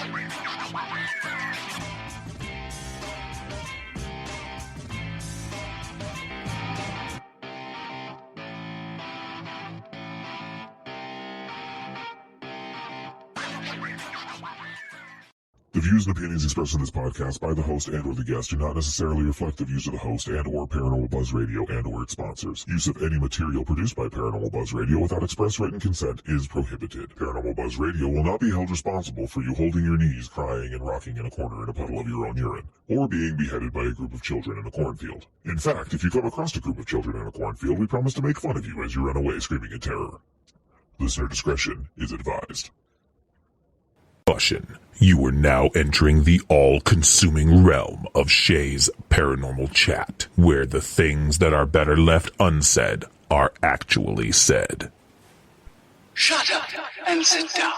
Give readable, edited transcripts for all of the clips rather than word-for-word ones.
The views and opinions expressed in this podcast by the host and or the guest do not necessarily reflect the views of the host and or Paranormal Buzz Radio and or its sponsors. Use of any material produced by Paranormal Buzz Radio without express written consent is prohibited. Paranormal Buzz Radio will not be held responsible for you holding your knees, crying, and rocking in a corner in a puddle of your own urine, or being beheaded by a group of children in a cornfield. In fact, if you come across a group of children in a cornfield, we promise to make fun of you as you run away screaming in terror. Listener discretion is advised. Caution. You are now entering the all-consuming realm of Shay's Paranormal Chat, where the things that are better left unsaid are actually said. Shut up and sit down.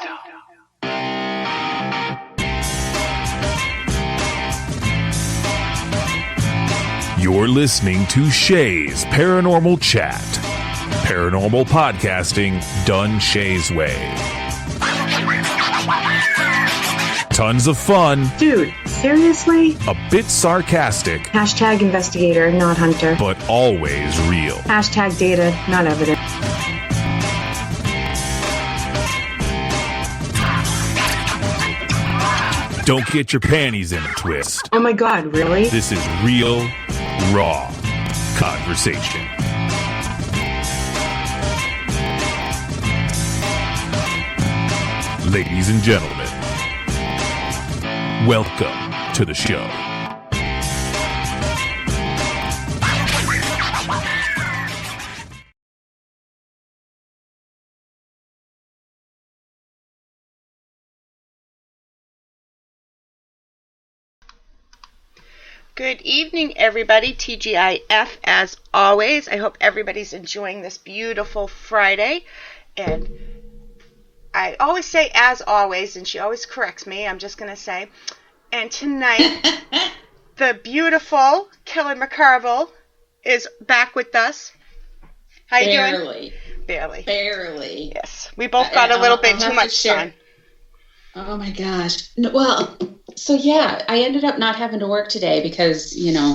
You're listening to Shay's Paranormal Chat. Paranormal podcasting done Shay's way. Tons of fun. Dude, seriously? A bit sarcastic. Hashtag investigator, not hunter. But always real. Hashtag data, not evidence. Don't get your panties in a twist. Oh my god, really? This is real, raw conversation. Ladies and gentlemen, welcome to the show. Good evening, everybody. TGIF as always. I hope everybody's enjoying this beautiful Friday. And I always say as always, and she always corrects me. I'm just going to say. And tonight, the beautiful Kelly McCarville is back with us. How you doing? Barely. Yes. We both got a little bit too much sun. Oh my gosh. No, well, so yeah, I ended up not having to work today because,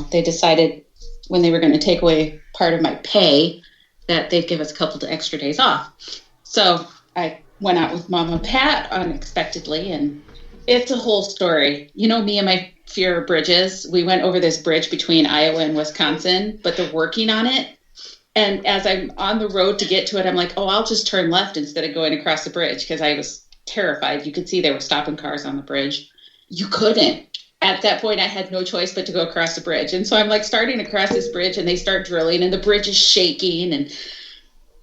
they decided when they were going to take away part of my pay that they'd give us a couple of extra days off. So I went out with Mama Pat unexpectedly, and it's a whole story. Me and my fear of bridges. We went over this bridge between Iowa and Wisconsin, but they're working on it. And as I'm on the road to get to it, I'm like, I'll just turn left instead of going across the bridge because I was terrified. You could see they were stopping cars on the bridge. You couldn't. At that point, I had no choice but to go across the bridge. And so I'm like starting to cross this bridge and they start drilling and the bridge is shaking and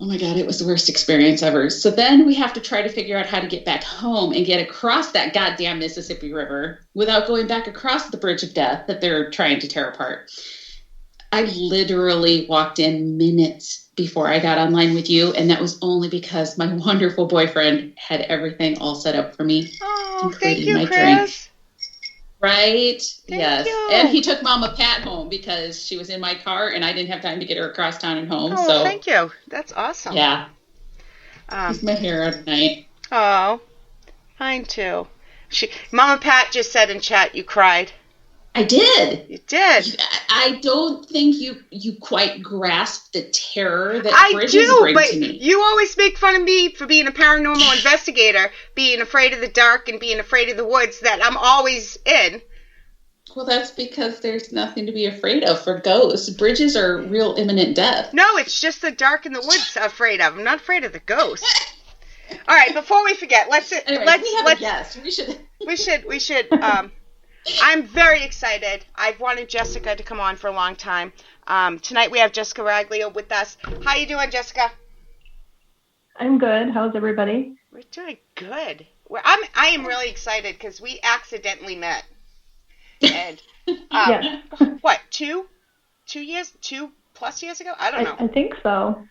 oh my God, it was the worst experience ever. So then we have to try to figure out how to get back home and get across that goddamn Mississippi River without going back across the bridge of death that they're trying to tear apart. I literally walked in minutes before I got online with you, and that was only because my wonderful boyfriend had everything all set up for me, thank you, my Chris. drink. Right? Thank yes. you. And he took Mama Pat home because she was in my car, and I didn't have time to get her across town and home. Oh, thank you. That's awesome. Yeah. He's my hero tonight. Oh, mine too. Mama Pat just said in chat you cried. I did. You did. I don't think you quite grasp the terror that bridges bring to me. You always make fun of me for being a paranormal investigator, being afraid of the dark and being afraid of the woods that I'm always in. Well, that's because there's nothing to be afraid of for ghosts. Bridges are real imminent death. No, it's just the dark and the woods I'm afraid of. I'm not afraid of the ghosts. All right, before we forget, we have a guest. We should. I'm very excited. I've wanted Jessica to come on for a long time. Tonight we have Jessica Ragele with us. How you doing, Jessica? I'm good. How's everybody? We're doing good. I am really excited because we accidentally met. And yes. What, 2 plus years ago? I don't know. I think so.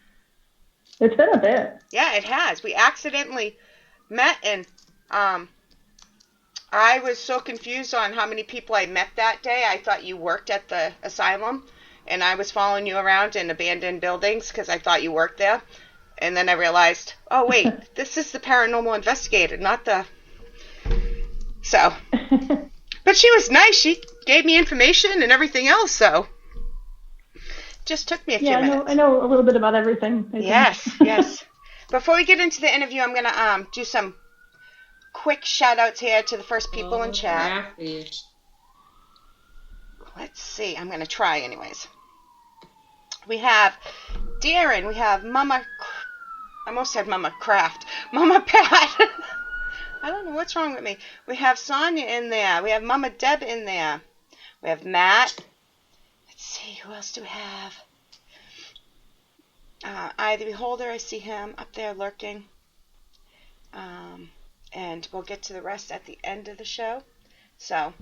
It's been a bit. Yeah, it has. We accidentally met, and I was so confused on how many people I met that day. I thought you worked at the asylum, and I was following you around in abandoned buildings because I thought you worked there. And then I realized, oh, wait, this is the paranormal investigator, not the So, but she was nice. She gave me information and everything else. So, just took me a few minutes. I know a little bit about everything. I think. Yes. Before we get into the interview, I'm gonna do some quick shout outs here to the first people in chat. Let's see. I'm gonna try anyways. We have Darren. We have Mama. I almost said Mama Craft. Mama Pat. I don't know what's wrong with me. We have Sonia in there. We have Mama Deb in there. We have Matt. Let's see. Who else do we have? I the Beholder. I see him up there lurking. And we'll get to the rest at the end of the show. So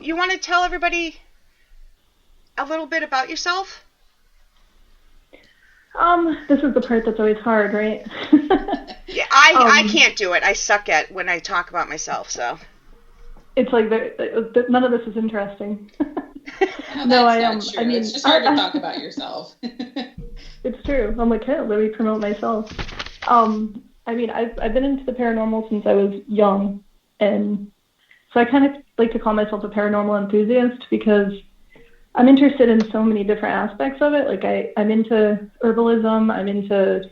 you want to tell everybody a little bit about yourself? This is the part that's always hard, right? Yeah, I can't do it. I suck at when I talk about myself, so. It's like none of this is interesting. No, I am. I mean, it's just hard to talk about yourself. It's true. I'm like, hey, let me promote myself. I mean, I've been into the paranormal since I was young, and so I kind of like to call myself a paranormal enthusiast because I'm interested in so many different aspects of it. Like I'm into herbalism. I'm into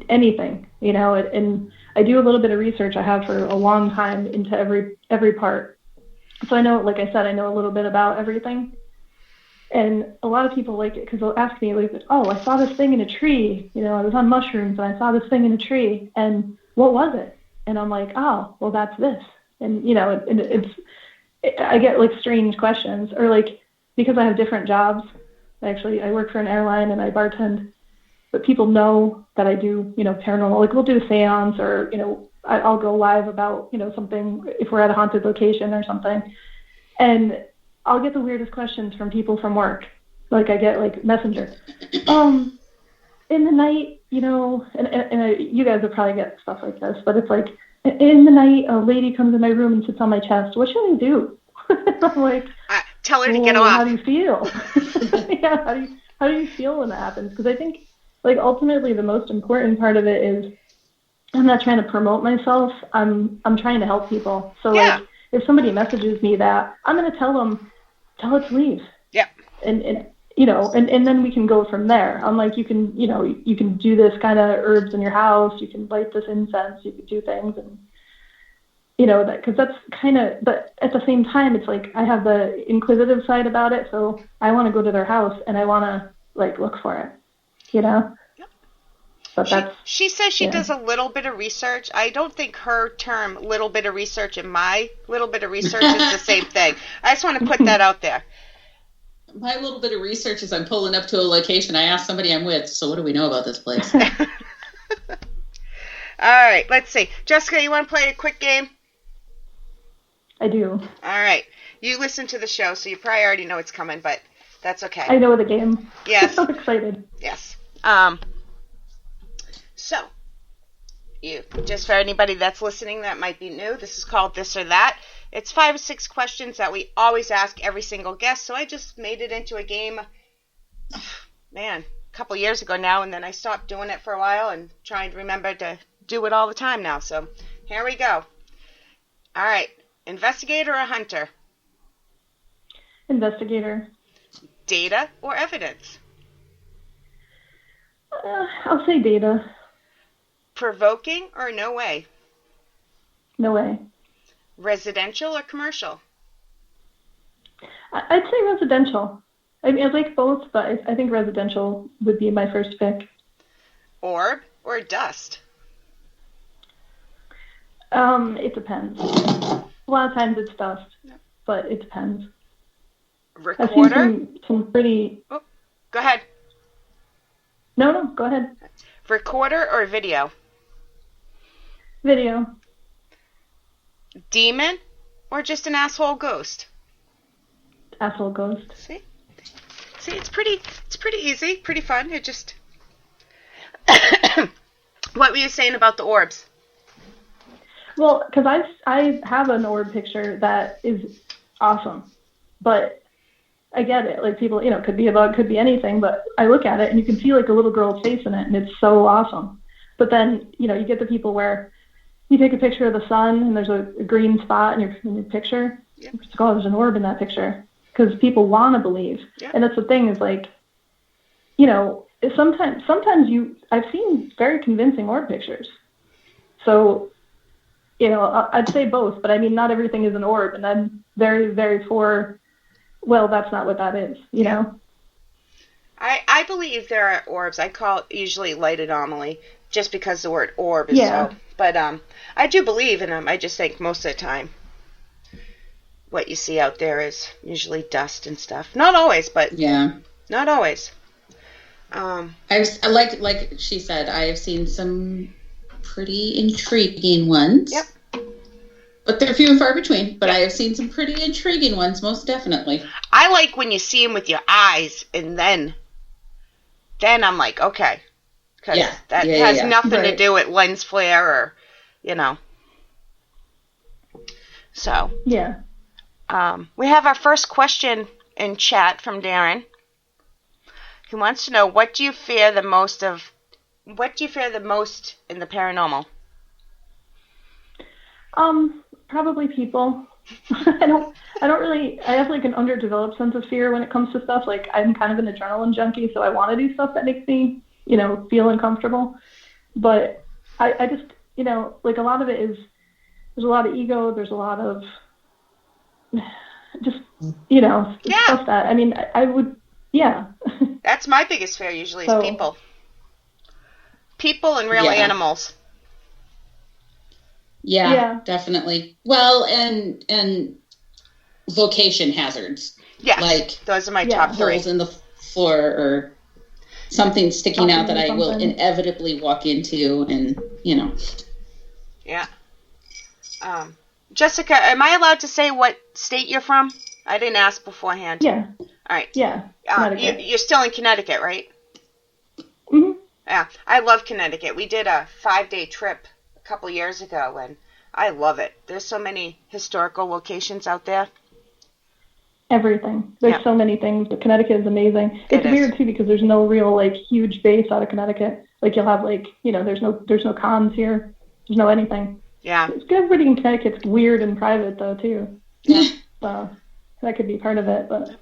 anything, and I do a little bit of research. I have for a long time into every part. So I know, like I said, I know a little bit about everything. And a lot of people like it because they'll ask me, like, oh, I saw this thing in a tree. I was on mushrooms and I saw this thing in a tree. And what was it? And I'm like, oh, well, that's this. And, I get like strange questions, or like, because I have different jobs. Actually, I work for an airline and I bartend, but people know that I do, paranormal. Like, we'll do a seance, or, I'll go live about, something if we're at a haunted location or something. And I'll get the weirdest questions from people from work. Like, I get like Messenger. In the night, and you guys will probably get stuff like this, but it's like, in the night, a lady comes in my room and sits on my chest. What should I do? I'm like, tell her to get off. How do you feel? Yeah, how do you feel when that happens? Because I think, like, ultimately the most important part of it is I'm not trying to promote myself. I'm trying to help people. So yeah. Like, if somebody messages me that, I'm gonna tell it to leave. Yeah. And then we can go from there. I'm like, you can do this kind of herbs in your house. You can light this incense. You can do things, and because that's kind of. But at the same time, it's like I have the inquisitive side about it. So I want to go to their house and I want to like look for it. Yep. But she says she does a little bit of research. I don't think her term "little bit of research" and my little bit of research is the same thing. I just want to put that out there. My little bit of research is I'm pulling up to a location. I asked somebody I'm with, so what do we know about this place? All right, let's see. Jessica, you want to play a quick game? I do. All right. You listen to the show, so you probably already know it's coming, but that's okay. I know the game. Yes. I'm excited. Yes. So, just for anybody that's listening that might be new, this is called This or That. It's 5 or 6 questions that we always ask every single guest, so I just made it into a game, a couple years ago now, and then I stopped doing it for a while and trying to remember to do it all the time now. So, here we go. All right. Investigator or hunter? Investigator. Data or evidence? I'll say data. Provoking or no way? No way. Residential or commercial? I'd say residential. I mean, I like both, but I think residential would be my first pick. Orb or dust? It depends. A lot of times it's dust, but it depends. Recorder? I've seen some pretty... Oh, go ahead. No, go ahead. Recorder or video? Video. Demon or just an asshole ghost? Asshole ghost. See, it's pretty easy, pretty fun. It just. What were you saying about the orbs? Well, because I have an orb picture that is awesome, but I get it. Like, people, it could be a bug, could be anything, but I look at it and you can see like a little girl's face in it, and it's so awesome. But then, you get the people where you take a picture of the sun and there's a green spot in your picture. Yep. It's like, oh, there's an orb in that picture, because people want to believe. Yep. And that's the thing, is like, sometimes I've seen very convincing orb pictures. So, I'd say both, but I mean, not everything is an orb, and I'm very, very for, well, that's not what that is, I believe there are orbs. I call it usually light anomaly, just because the word orb is Yeah. so. But I do believe in them. I just think most of the time, what you see out there is usually dust and stuff. Not always, but Yeah. not always. I like she said, I have seen some pretty intriguing ones. Yep. But they're few and far between. But I have seen some pretty intriguing ones, most definitely. I like when you see them with your eyes, and then I'm like, okay, because that has nothing to do with lens flare or, So Yeah. We have our first question in chat from Darren. He wants to know, what do you fear the most in the paranormal? Probably people. I have like an underdeveloped sense of fear when it comes to stuff. Like, I'm kind of an adrenaline junkie, so I want to do stuff that makes me, feel uncomfortable. But I just, like, a lot of it is, there's a lot of ego, there's a lot of just, stuff that, I mean, I would, yeah. That's my biggest fear usually, is people. People and real animals. Yeah, definitely. Well, and location hazards. Yeah, like those are my top three. Holes in the floor or something sticking out that I will inevitably walk into, and Yeah. Jessica, am I allowed to say what state you're from? I didn't ask beforehand. Yeah. All right. Yeah. You're still in Connecticut, right? Mm-hmm. Yeah, I love Connecticut. We did a 5-day trip a couple years ago, and I love it. There's so many historical locations out there. Everything. There's so many things, but Connecticut is amazing. It's weird too, because there's no real like huge base out of Connecticut. Like, you'll have like, there's no cons here. There's no anything. Yeah. Everybody in Connecticut's weird and private though too. Yeah. So that could be part of it, but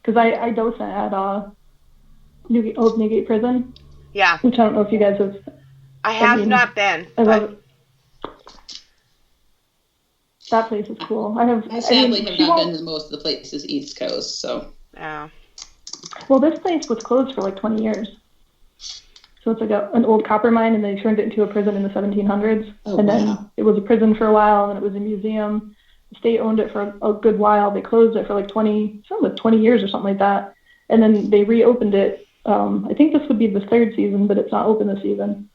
because I docent at Old Newgate Prison. Yeah. Which I don't know if you guys have. I have not been. I love it. That place is cool. I sadly have not been to most of the places East Coast, so. Yeah. Well, this place was closed for like 20 years. So it's like an old copper mine, and they turned it into a prison in the 1700s. Then it was a prison for a while, and then it was a museum. The state owned it for a good while. They closed it for like 20 years or something like that. And then they reopened it. I think this would be the 3rd season, but it's not open this season.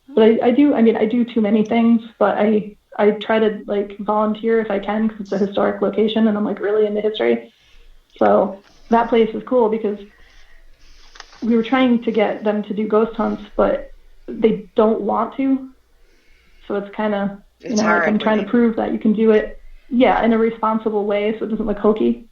But I do too many things, but I try to like volunteer if I can, because it's a historic location and I'm like really into history. So that place is cool, because we were trying to get them to do ghost hunts, but they don't want to. So it's kind of, like I'm trying to prove that you can do it, in a responsible way, so it doesn't look hokey.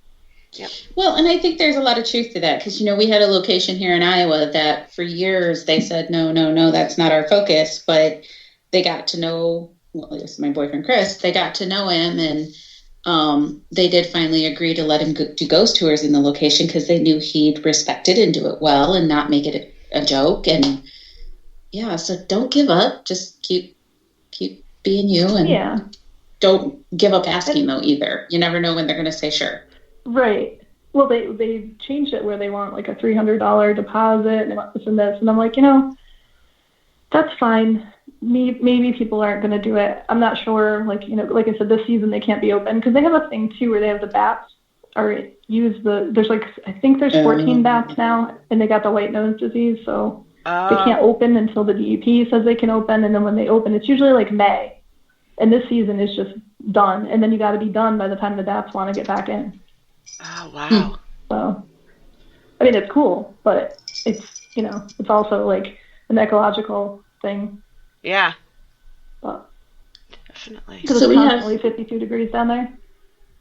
Yep. Well, and I think there's a lot of truth to that, because, we had a location here in Iowa that for years they said, no, that's not our focus, but they got to know, well, this is my boyfriend Chris, they got to know him, and they did finally agree to let him do ghost tours in the location, because they knew he'd respect it and do it well and not make it a joke. And so don't give up, just keep being you, and don't give up asking though either. You never know when they're going to say sure. Right. Well, they changed it where they want like a $300 deposit, and they want this and this, and I'm like, that's fine. Maybe people aren't going to do it. I'm not sure. Like, like I said, this season they can't be open, because they have a thing too where they have the bats there's like, I think there's 14 bats now, and they got the white nose disease, so they can't open until the DEP says they can open, and then when they open, it's usually like May, and this season is just done, and then you got to be done by the time the bats want to get back in. Oh, wow. So, I mean, it's cool, but it's, it's also like an ecological thing. Yeah. But, definitely. Because it's constantly 52 degrees down there.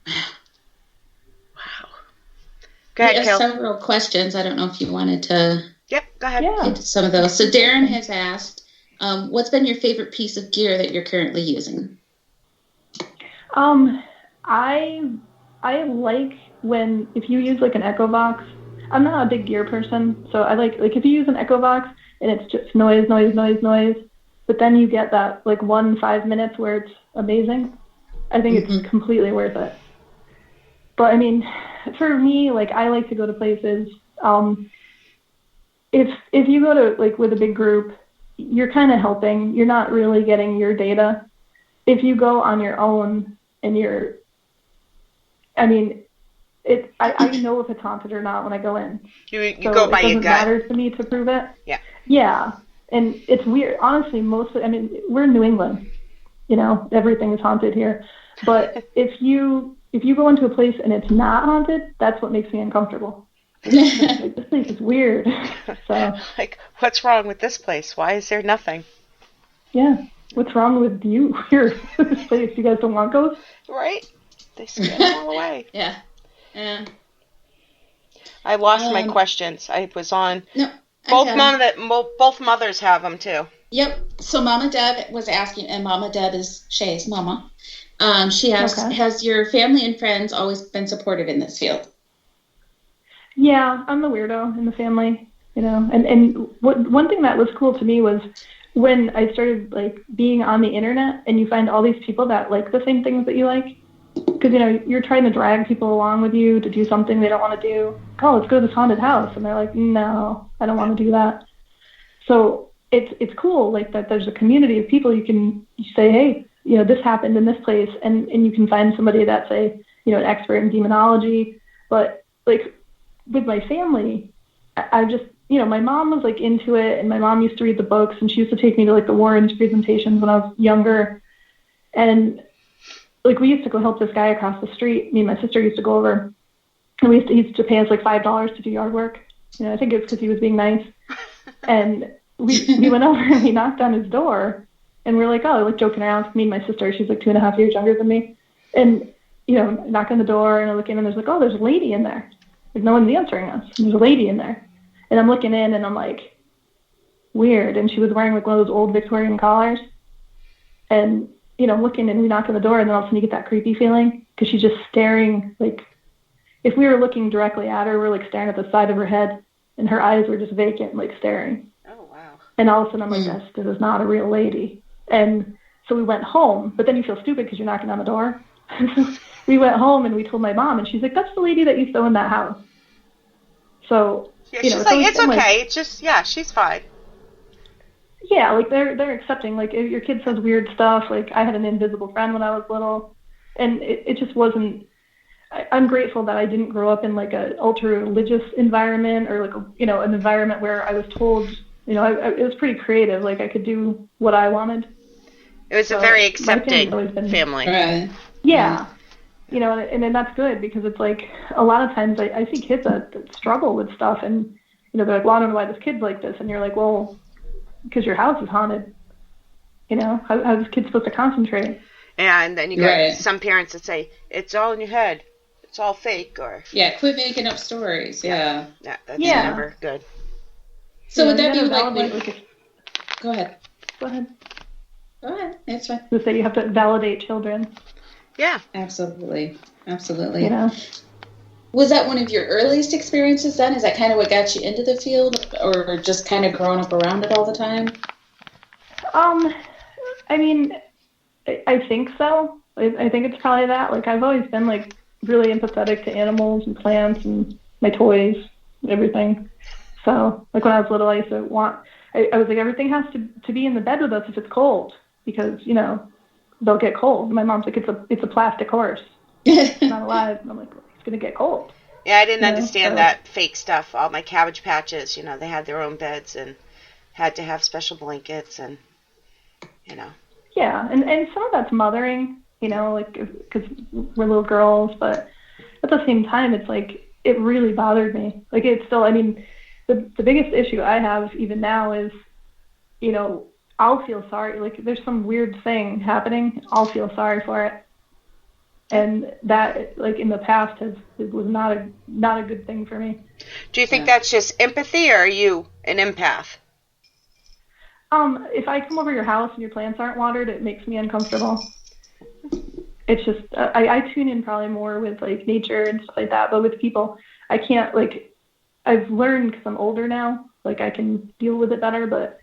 Wow. Go ahead, we have Kel. several questions. I don't know if you wanted to Yep, go ahead. Yeah. get to some of those. So Darren has asked, What's been your favorite piece of gear that you're currently using? I like if you use like an Echo Box. I'm not a big gear person, so I like if you use an Echo Box and it's just noise, but then you get that like 5 minutes where it's amazing. I think it's completely worth it. But I mean, for me, like I like to go to places. If you go to like with a big group, you're kind of helping. You're not really getting your data. If you go on your own and I know if it's haunted or not when I go in. You go by your gut. It doesn't matter to me to prove it. Yeah. Yeah, and it's weird. Honestly, we're in New England. Everything is haunted here. But if you go into a place and it's not haunted, that's what makes me uncomfortable. Like, this place is weird. So, like, what's wrong with this place? Why is there nothing? Yeah. What's wrong with you here? This place? You guys don't want ghosts? Right. They scare them all away. Yeah. I lost my questions. I was on. No. Both mothers have them too. Yep. So Mama Deb was asking, and Mama Deb is Shay's mama. She asked, has your family and friends always been supportive in this field? Yeah, I'm the weirdo in the family, and one thing that was cool to me was when I started like being on the internet and you find all these people that like the same things that you like, because you're trying to drag people along with you to do something they don't want to do. Oh, let's go to this haunted house, and they're like, no, I don't want to do that. So it's cool like that. There's a community of people you say, hey, this happened in this place, and you can find somebody that's an expert in demonology. But like with my family, I just, my mom was like into it, and my mom used to read the books, and she used to take me to like the Warrens presentations when I was younger. And like we used to go help this guy across the street. Me and my sister used to go over, and he used to pay us like $5 to do yard work. I think it's because he was being nice. And we went over and we knocked on his door, and we're like, oh, like joking around. Me and my sister, she's like 2.5 years younger than me. And, knock on the door, and I look in, and there's like, oh, there's a lady in there. Like, no one's answering us. There's a lady in there. And I'm looking in, and I'm like, weird. And she was wearing like one of those old Victorian collars. And, I'm looking, and we knock on the door, and then all of a sudden you get that creepy feeling because she's just staring. Like, if we were looking directly at her, we're like staring at the side of her head, and her eyes were just vacant, like staring. Oh, wow. And all of a sudden I'm like, this is not a real lady. And so we went home, but then you feel stupid because you're knocking on the door. We went home and we told my mom, and she's like, that's the lady that you saw in that house. So, yeah, she's like, it's okay. Like, it's just, she's fine. Yeah, like they're accepting. Like if your kid says weird stuff, like I had an invisible friend when I was little, and it just wasn't. I'm grateful that I didn't grow up in like a ultra religious environment or like an environment where I was told, it was pretty creative. Like I could do what I wanted. It was a very accepting family. Right. Yeah. And then that's good because it's like a lot of times I see kids that struggle with stuff, and they're like, well, I don't know why this kid's like this, and you're like, well, because your house is haunted. How's this kid supposed to concentrate? Yeah, and then you got some parents that say it's all in your head, it's all fake, or quit making up stories. Yeah, that's never good. So would that be like? Go ahead. It's fine. So say you have to validate children. Yeah. Absolutely. Was that one of your earliest experiences then? Is that kind of what got you into the field, or just kind of growing up around it all the time? I mean, I think so. I think it's probably that. Like, I've always been, like, really empathetic to animals and plants and my toys and everything. So, like, when I was little, I used to I was like, everything has to be in the bed with us if it's cold because, they'll get cold. My mom's like, it's a plastic horse. It's not alive. And I'm like, it's going to get cold. Yeah, I didn't understand that fake stuff. All my Cabbage Patches, they had their own beds and had to have special blankets and, Yeah, and some of that's mothering, like, because we're little girls, but at the same time, it's like, it really bothered me. Like, it's still, I mean, the biggest issue I have even now is, I'll feel sorry. Like, there's some weird thing happening. I'll feel sorry for it. And that, like, in the past, it was not a good thing for me. Do you think that's just empathy, or are you an empath? If I come over your house and your plants aren't watered, it makes me uncomfortable. It's just, I tune in probably more with like nature and stuff like that, but with people, I can't, like, I've learned because I'm older now, like I can deal with it better, but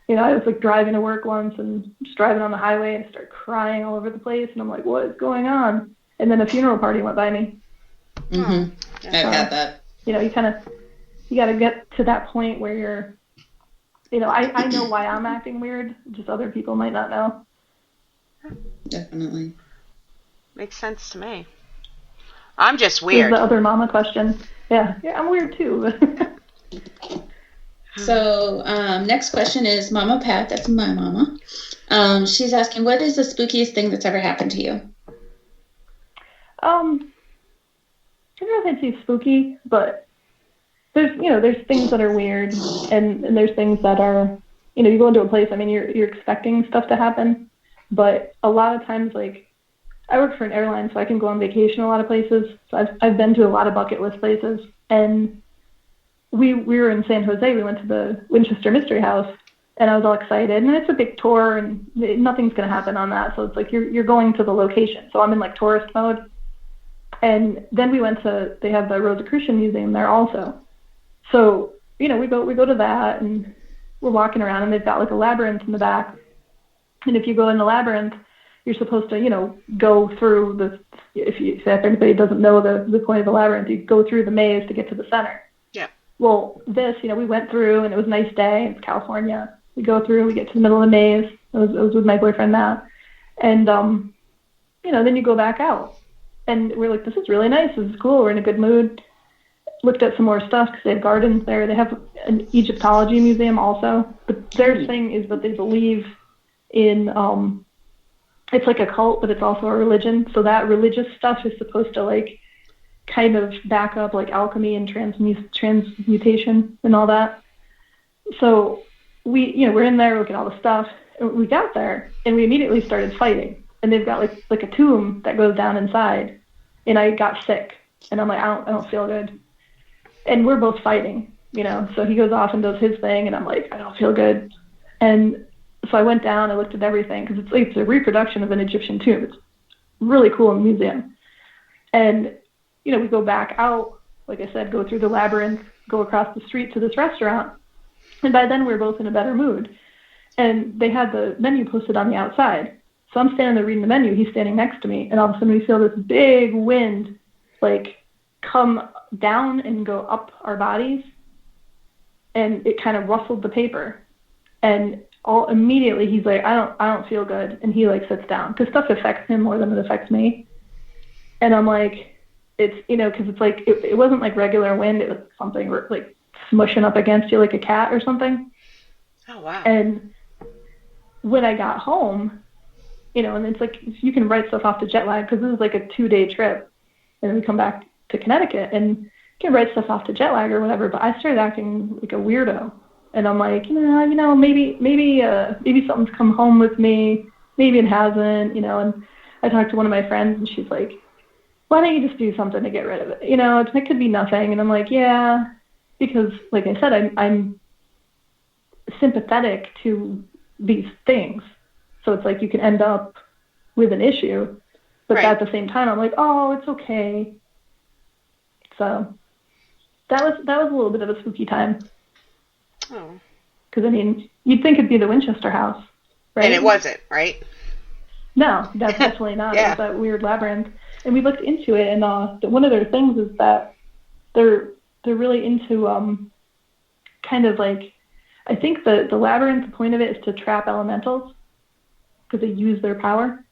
you know, I was like driving to work once and just driving on the highway and I started crying all over the place and I'm like, what is going on? And then a funeral party went by me. Mm-hmm. I've had that. You know, you got to get to that point where you're, you know, I know why I'm acting weird, just other people might not know. Definitely. Makes sense to me. I'm just weird. Here's the other mama question. Yeah, I'm weird too. So next question is Mama Pat. That's my mama. She's asking, what is the spookiest thing that's ever happened to you? I don't know if I'd say spooky, but there's things that are weird, and there's things that are, you know, you go into a place, I mean, you're expecting stuff to happen, but a lot of times, like, I work for an airline, so I can go on vacation a lot of places. So I've been to a lot of bucket list places, and we were in San Jose. We went to the Winchester Mystery House, and I was all excited. And it's a big tour, and nothing's going to happen on that. So it's like you're going to the location. So I'm in like tourist mode. And then they have the Rosicrucian Museum there also. So, you know, we go to that, and we're walking around, and they've got like a labyrinth in the back. And if you go in the labyrinth, you're supposed to, you know, go through if anybody doesn't know the point of the labyrinth, you go through the maze to get to the center. Yeah. Well, you know, we went through and it was a nice day. It's California. We go through, we get to the middle of the maze. I was with my boyfriend, Matt. And, you know, then you go back out. And we're like, this is really nice. This is cool. We're in a good mood. Looked at some more stuff because they have gardens there. They have an Egyptology museum also. But their thing is that they believe in, it's like a cult, but it's also a religion. So that religious stuff is supposed to, like, kind of back up, like, alchemy and transmutation and all that. So we're in there, look at all the stuff. And we got there, and we immediately started fighting. And they've got, like a tomb that goes down inside. And I got sick. And I'm like, I don't feel good. And we're both fighting, you know. So he goes off and does his thing, and I'm like, I don't feel good. And so I went down, I looked at everything, because it's a reproduction of an Egyptian tomb. It's really cool in the museum. And, you know, we go back out, like I said, go through the labyrinth, go across the street to this restaurant. And by then we were both in a better mood. And they had the menu posted on the outside. So I'm standing there reading the menu, he's standing next to me, and all of a sudden we feel this big wind, like, come down and go up our bodies. And it kind of rustled the paper. And immediately he's like, I don't feel good, and he like sits down because stuff affects him more than it affects me. And I'm like, it's, you know, because it's like it wasn't like regular wind, it was something like smushing up against you like a cat or something. Oh wow. And when I got home, you know, and it's like you can write stuff off to jet lag because this is like a 2-day trip, and then we come back to Connecticut and you can write stuff off to jet lag or whatever. But I started acting like a weirdo. And I'm like, maybe something's come home with me. Maybe it hasn't, you know. And I talked to one of my friends, and she's like, why don't you just do something to get rid of it? You know, it could be nothing. And I'm like, yeah, because like I said, I'm sympathetic to these things. So it's like you can end up with an issue. But right. At the same time, I'm like, oh, it's okay. So that was a little bit of a spooky time. Oh. Because, I mean, you'd think it'd be the Winchester house, right? And it wasn't, right? No, that's definitely not. Yeah. It was that weird labyrinth. And we looked into it, and one of their things is that they're really into kind of like, I think the labyrinth, the point of it is to trap elementals because they use their power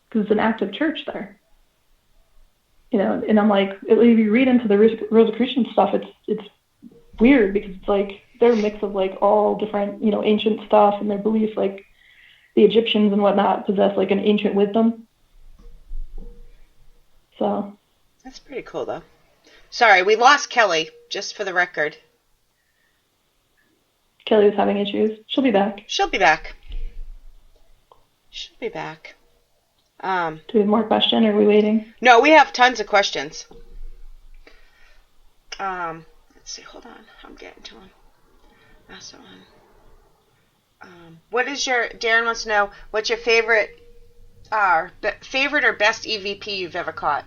because it's an active church there. You know, and I'm like, if you read into the Rosicrucian stuff, it's weird because it's like they're a mix of like all different, you know, ancient stuff, and their belief like the Egyptians and whatnot possess like an ancient wisdom. So that's pretty cool though. Sorry, we lost Kelly, just for the record. Kelly was having issues. She'll be back. She'll be back. Do we have more questions, or are we waiting? No, we have tons of questions. Let's see, hold on. I'm getting to them. That's the one. What is your, Darren wants to know, what's your favorite or best EVP you've ever caught?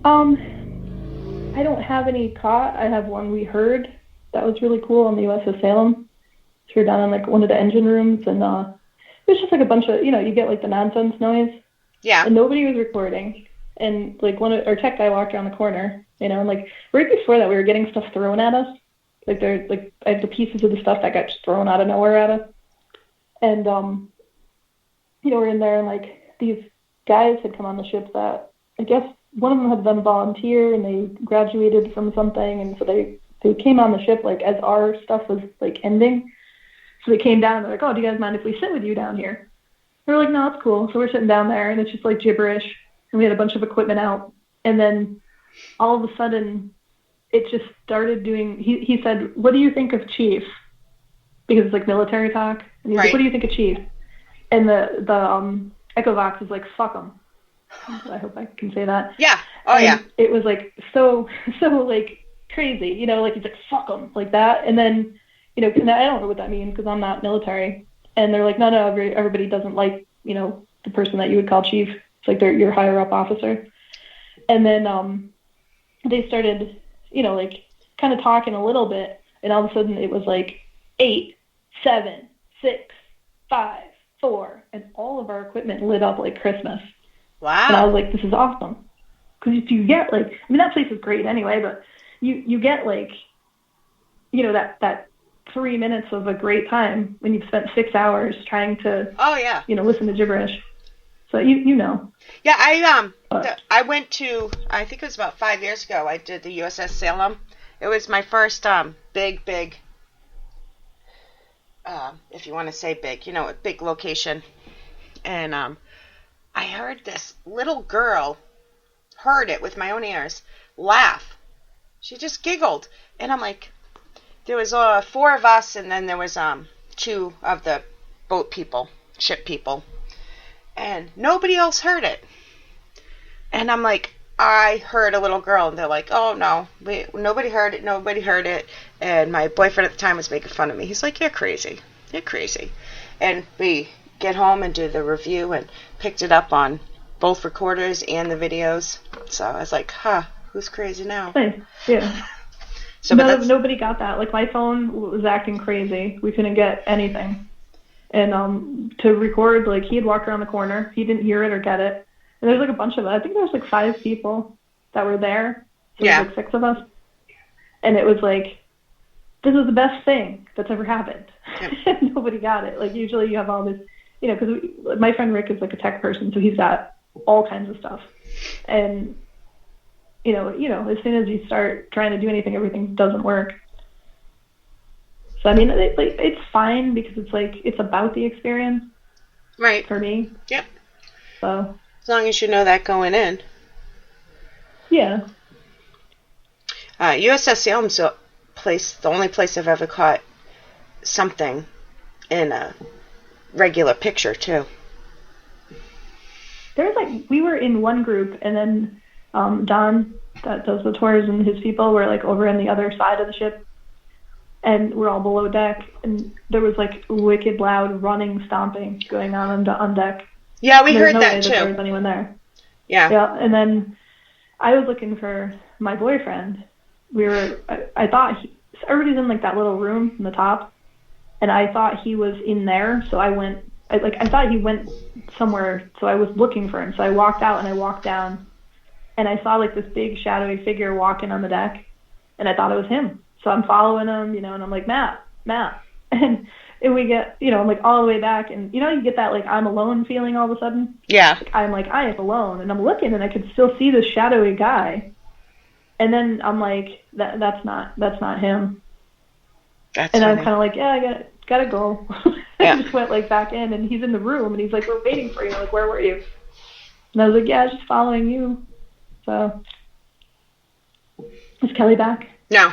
I don't have any caught. I have one we heard that was really cool on the USS Salem. So we were down in like one of the engine rooms, and it was just like a bunch of, you get like the nonsense noise. Yeah. And nobody was recording. And like one of our tech guy walked around the corner, and like right before that we were getting stuff thrown at us. Like I have the pieces of the stuff that got just thrown out of nowhere at us. And we're in there, and like these guys had come on the ship that I guess one of them had done volunteer, and they graduated from something, and so they came on the ship like as our stuff was like ending. So they came down and they're like, "Oh, do you guys mind if we sit with you down here?" We're like, "No, it's cool." So we're sitting down there, and it's just like gibberish, and we had a bunch of equipment out, and then all of a sudden it just started doing, he said, "What do you think of Chief?" Because it's like military talk. And he's like, "What do you think of Chief?" And the Echo Vox is like, "Fuck him." I hope I can say that. Yeah. Oh, and yeah. It was like so like crazy, like he's like, "Fuck him," like that. And then, and I don't know what that means because I'm not military. And they're like, no, everybody doesn't like, the person that you would call chief. It's like they're your higher up officer. And then they started, like kind of talking a little bit. And all of a sudden it was like 8, 7, 6, 5, 4. And all of our equipment lit up like Christmas. Wow. And I was like, this is awesome. Because you get like, I mean, that place is great anyway, but you get like, that 3 minutes of a great time when you've spent 6 hours trying to, listen to gibberish. So Yeah, I went to, I think it was about 5 years ago. I did the USS Salem. It was my first big, if you want to say big, a big location. And I heard this little girl, heard it with my own ears, laugh. She just giggled, and I'm like, there was 4 of us, and then there was 2 of the boat people, ship people, and nobody else heard it. And I'm like, I heard a little girl, and they're like, oh no, nobody heard it. And my boyfriend at the time was making fun of me. He's like, you're crazy. And we get home and do the review and picked it up on both recorders and the videos. So I was like, who's crazy now? Nice. Yeah. So nobody got that. Like my phone was acting crazy. We couldn't get anything. And to record, like he had walked around the corner. He didn't hear it or get it. And there's like a bunch of, I think there was like 5 people that were there. So there was like 6 of us. And it was like, this is the best thing that's ever happened. Yep. Nobody got it. Like usually you have all this, because my friend Rick is like a tech person, so he's got all kinds of stuff. And as soon as you start trying to do anything, everything doesn't work. So I mean, it's fine because it's like it's about the experience, right? For me. Yep. So as long as you know that going in. Yeah. USS Salem's the only place I've ever caught something in a regular picture too. There's like, we were in one group, and then Don that does the tours and his people were like over on the other side of the ship, and we're all below deck, and there was like wicked loud running, stomping going on deck. Yeah, we heard that too. There was anyone there. Yeah. And then I was looking for my boyfriend. I thought everybody's in like that little room in the top, and I thought he was in there, so I thought he went somewhere, so I was looking for him. So I walked out and I walked down, and I saw like this big shadowy figure walking on the deck, and I thought it was him. So I'm following him, and I'm like, Matt. And we get, I'm like all the way back, and you get that like I'm alone feeling all of a sudden. Yeah. Like, I'm like, I am alone, and I'm looking, and I could still see this shadowy guy. And then I'm like, that's not him. That's and funny. I'm kind of like, yeah, I gotta go. Yeah. I just went like back in, and he's in the room, and he's like, we're waiting for you. Like, where were you? And I was like, yeah, I was just following you. So, is Kelly back? No.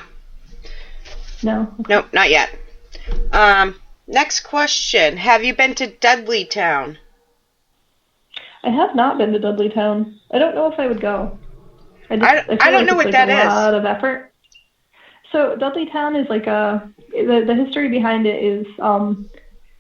No? Okay. Nope, not yet. Next question. Have you been to Dudleytown? I have not been to Dudleytown. I don't know if I would go. I don't know what that is. A lot of effort. So Dudley Town is like the history behind it is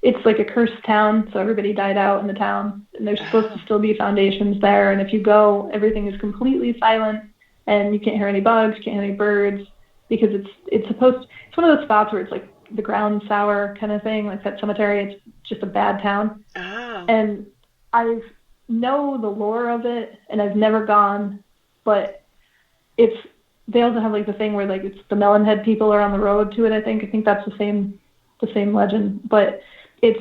it's like a cursed town, so everybody died out in the town, and there's supposed to still be foundations there, and if you go, everything is completely silent, and you can't hear any bugs, can't hear any birds, because it's one of those spots where it's like the ground sour kind of thing, like that cemetery. It's just a bad town. Oh. And I know the lore of it, and I've never gone, but they also have like the thing where like it's the Melonhead people are on the road to it. I think that's the same legend, but if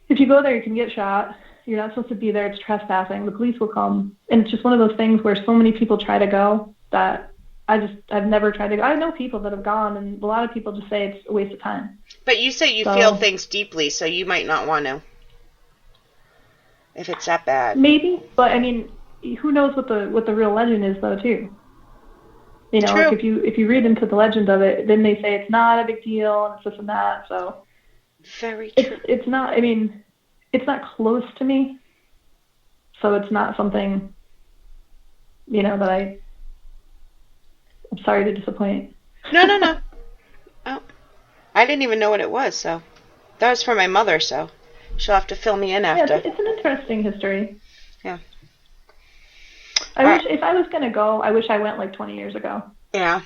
you go there, you can get shot. You're not supposed to be there. It's trespassing. The police will come, and it's just one of those things where so many people try to go that I've never tried to go. I know people that have gone, and a lot of people just say it's a waste of time. But you say you feel things deeply, so you might not want to. If it's that bad. Maybe, but I mean, who knows what the real legend is though too. You know, like if you read into the legend of it, then they say it's not a big deal and it's this and that. So very true. It's not. I mean, it's not close to me, so it's not something. You know that I'm sorry to disappoint. No. Oh, I didn't even know what it was. So that was for my mother. So she'll have to fill me in after. Yeah, it's an interesting history. Yeah. I wish if I was gonna go, I wish I went like 20 years ago. Yeah.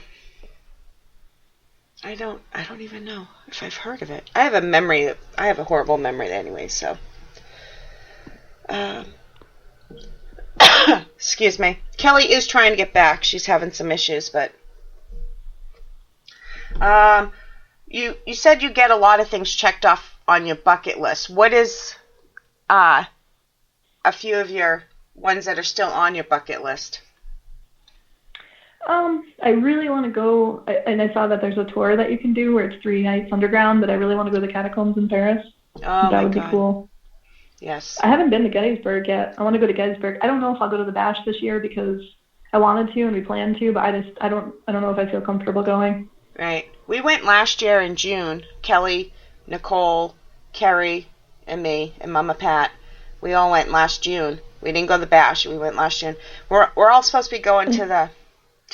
I don't even know if I've heard of it. I have a horrible memory anyway, so. Excuse me. Kelly is trying to get back. She's having some issues, but. You said you get a lot of things checked off on your bucket list. What is, a few of your ones that are still on your bucket list? I really want to go, and I saw that there's a tour that you can do where it's 3 nights underground, but I really want to go to the catacombs in Paris. Oh, that would be cool. Yes. I haven't been to Gettysburg yet. I want to go to Gettysburg. I don't know if I'll go to the Bash this year because I wanted to and we planned to, but I don't know if I feel comfortable going. Right. We went last year in June. Kelly, Nicole, Kerry, and me, and Mama Pat. We all went last June. We didn't go to the Bash. We went last June. We're all supposed to be going to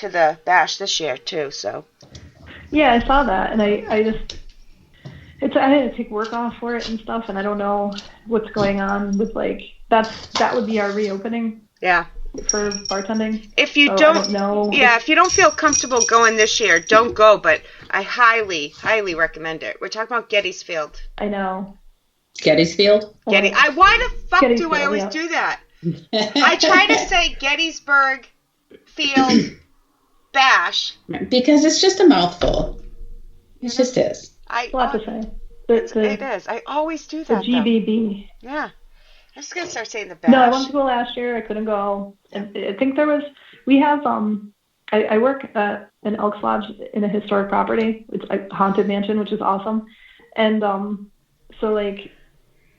the Bash this year too. So. Yeah, I saw that, and I had to take work off for it and stuff, and I don't know what's going on with like that would be our reopening. Yeah. For bartending. If you don't know. Yeah, if you don't feel comfortable going this year, don't go. But I highly, highly recommend it. We're talking about Gettysfield. I know. Gettysfield? Why the fuck do I always do that? I try to say Gettysburg Field Bash. Because it's just a mouthful. It just is. A lot to say. It is. I always do that. The GBB. Though. Yeah. I'm just going to start saying the Bash. No, I wanted to go last year. I couldn't go. And I think we have, I work at an Elks Lodge in a historic property. It's a haunted mansion, which is awesome. And so, like,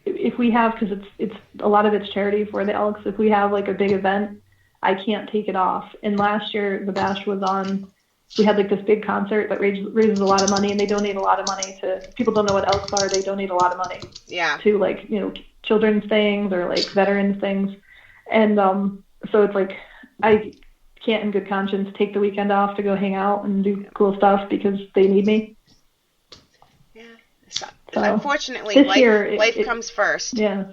if we have, because it's a lot of it's charity for the Elks, if we have, like, a big event, I can't take it off. And last year, the Bash was on, we had, like, this big concert that raises a lot of money, and they donate a lot of money to, people don't know what Elks are, they donate a lot of money. Yeah. To, like, you know, children's things or like veterans things, and so it's like I can't in good conscience take the weekend off to go hang out and do cool stuff because they need me. Yeah. So, unfortunately, life comes first. Yeah.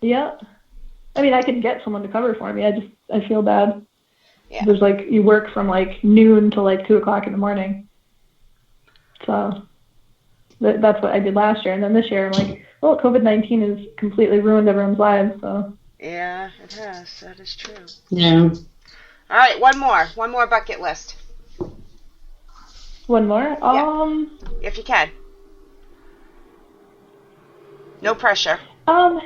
I mean, I can get someone to cover for me. I feel bad. Yeah. There's like you work from like noon to like 2:00 in the morning. So that's what I did last year, and then this year I'm like, well, COVID-19 has completely ruined everyone's lives, so. Yeah, it has. That is true. Yeah. All right, one more bucket list. One more? Yeah. If you can. No pressure. I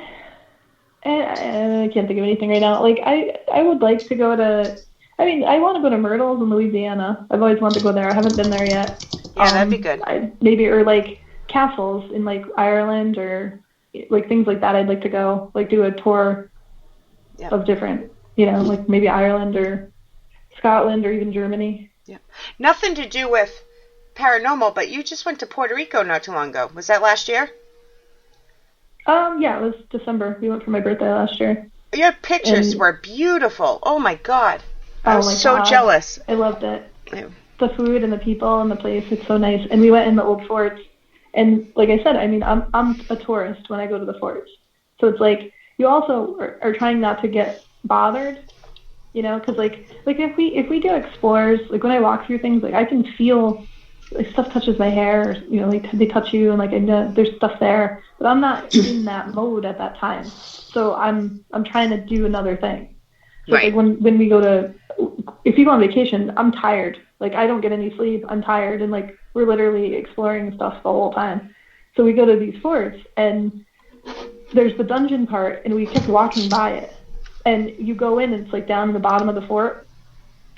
can't think of anything right now. Like, I would like to go to, I mean, I want to go to Myrtles in Louisiana. I've always wanted to go there. I haven't been there yet. Yeah, that'd be good. Or like castles in like Ireland or like things like that. I'd like to go, like do a tour of different, like maybe Ireland or Scotland or even Germany. Yeah. Nothing to do with paranormal, but you just went to Puerto Rico not too long ago. Was that last year? Yeah, it was December. We went for my birthday last year. Your pictures were beautiful. Oh my God. I was so jealous. I loved it. the food and the people and the place. It's so nice. And we went in the old forts. And like I said, I mean, I'm a tourist when I go to the forts. So it's like you also are trying not to get bothered, you know, because like if we do explores, like when I walk through things, like I can feel like stuff touches my hair, or, you know, like they touch you, and like I know there's stuff there, but I'm not in that mode at that time. So I'm trying to do another thing. So Right. like when we go to, if you go on vacation, I'm tired. Like I don't get any sleep. I'm tired, and like we're literally exploring stuff the whole time. So we go to these forts, and there's the dungeon part, and we kept walking by it. And you go in, and it's like down in the bottom of the fort.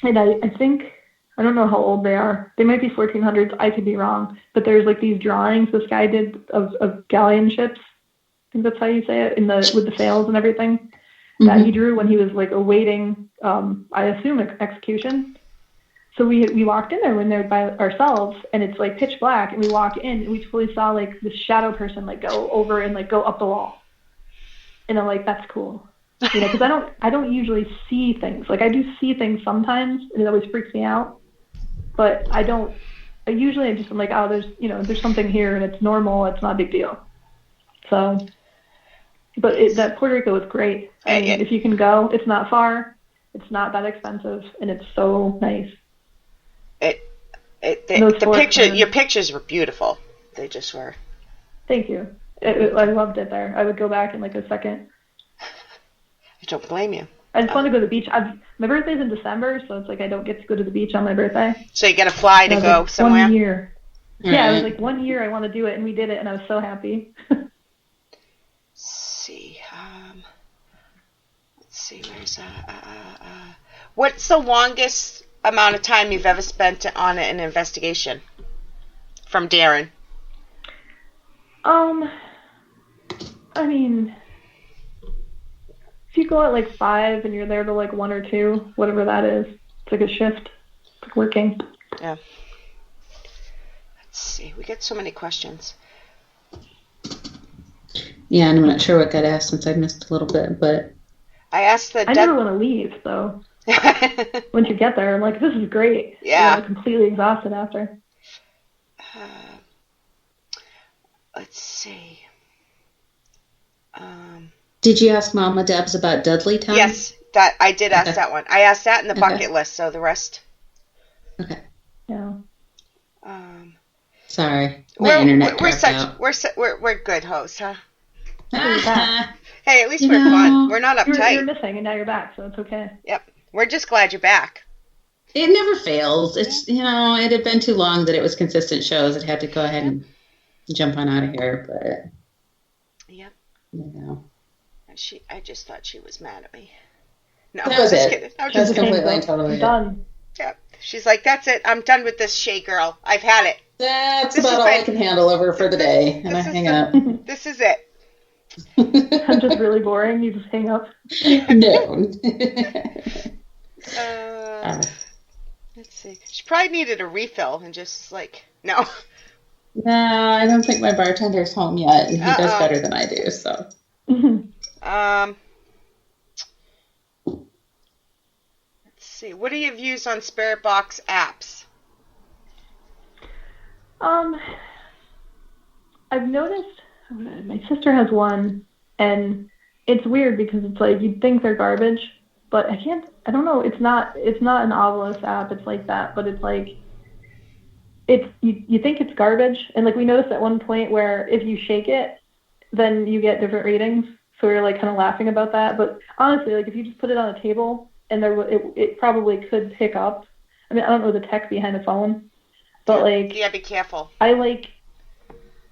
And I think, I don't know how old they are. They might be 1400s. I could be wrong. But there's like these drawings this guy did of galleon ships. I think that's how you say it, with the sails and everything, that he drew when he was like awaiting, I assume, execution. So we walked in there when they're by ourselves, and it's like pitch black, and we walk in, and we totally saw like this shadow person like go over and like go up the wall. And I'm like, that's cool, you know, because I don't usually see things. Like I do see things sometimes, and it always freaks me out. But I usually I'm like, oh, there's something here, and it's normal. It's not a big deal. So, but that Puerto Rico is great. I mean, if you can go, it's not far, it's not that expensive, and it's so nice. Your pictures were beautiful. They just were. Thank you. I loved it there. I would go back in like a second. I don't blame you. I just want to go to the beach. My birthday's in December, so it's like I don't get to go to the beach on my birthday. So you got to fly to go somewhere? 1 year. Right. Yeah, I was like 1 year I want to do it, and we did it, and I was so happy. Let's see, where's what's the longest amount of time you've ever spent on an investigation from Darren? I mean, if you go at like 5 and you're there to like 1 or 2, whatever that is, it's like a shift. It's like working. Yeah. Let's see. We get so many questions. Yeah, and I'm not sure what got asked since I missed a little bit, but I asked I never want to leave, though. Once you get there, I'm like, this is great. Yeah. I'm completely exhausted after. Let's see. Did you ask Mama Debs about Dudley Town? Yes, that I did ask that one. I asked that in the bucket list, so the rest. Okay. Yeah. Sorry, my internet We're out. we're good hosts, huh? Hey, at least we're fun. We're not uptight. You're missing, and now you're back, so it's okay. Yep. We're just glad you're back. It never fails. It's, you know, it had been too long that it was consistent shows. It had to go ahead and jump on out of here, but yep. You know. I just thought she was mad at me. No, that was it. Kidding. That was completely and totally done. Yep. She's like, that's it. I'm done with this Shay girl. I've had it. That's about all I can handle over for the day, and I hang up. This is it. I'm just really boring. You just hang up. No. Let's see. She probably needed a refill and just like, no. No, I don't think my bartender's home yet, and he does better than I do, so. Let's see. What are your views on Spirit Box apps? I've noticed my sister has one, and it's weird because it's like you'd think they're garbage, but I don't know. It's not an Ovilus app. It's like that, but it's like you think it's garbage, and like we noticed at one point where if you shake it, then you get different readings. So we were like kind of laughing about that. But honestly, like if you just put it on a table and it probably could pick up. I mean, I don't know the tech behind the phone, but like yeah, be careful. I like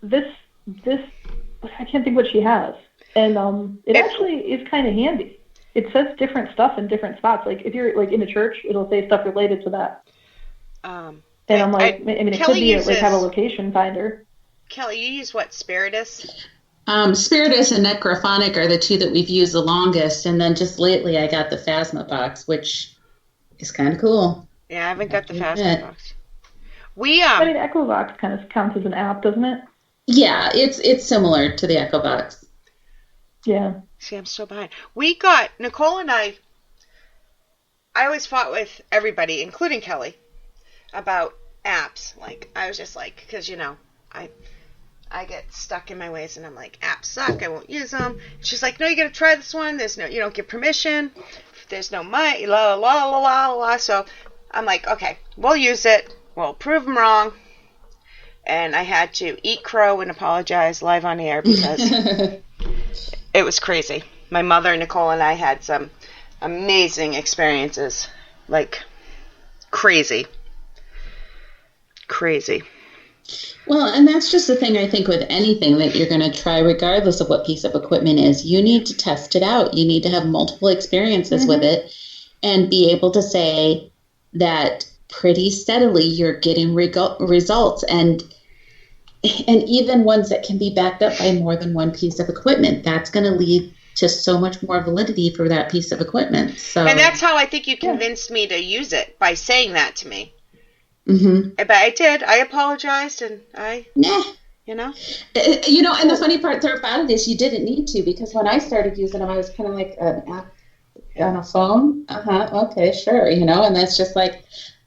this. I can't think what she has, and it actually is kind of handy. It says different stuff in different spots. Like if you're like in a church, it'll say stuff related to that. And I'm like, I mean, it Kelly could be like have a location finder. Kelly, you use what, Spiritus? Spiritus and Necrophonic are the two that we've used the longest, and then just lately I got the Phasma box, which is kind of cool. Yeah, I haven't got the Phasma box. I mean, EchoBox kind of counts as an app, doesn't it? Yeah, it's similar to the Echo Box. Yeah. See, I'm so behind. Nicole and I always fought with everybody, including Kelly, about apps. Like, I was just like, because, I get stuck in my ways, and I'm like, apps suck, I won't use them. She's like, no, you gotta try this one. You don't get permission. There's no money, la la la la la. So I'm like, okay, we'll use it. We'll prove them wrong. And I had to eat crow and apologize live on air because it was crazy. My mother, Nicole, and I had some amazing experiences. Like, crazy. Crazy. Well, and that's just the thing, I think, with anything that you're going to try, regardless of what piece of equipment is. You need to test it out. You need to have multiple experiences with it and be able to say that pretty steadily you're getting results, and even ones that can be backed up by more than one piece of equipment. That's going to lead to so much more validity for that piece of equipment. And that's how I think you convinced me to use it, by saying that to me. Mm-hmm. But I did. I apologized, and and the funny part there about it is you didn't need to, because when I started using them, I was kind of like an app on a phone. Okay, sure, and that's just like,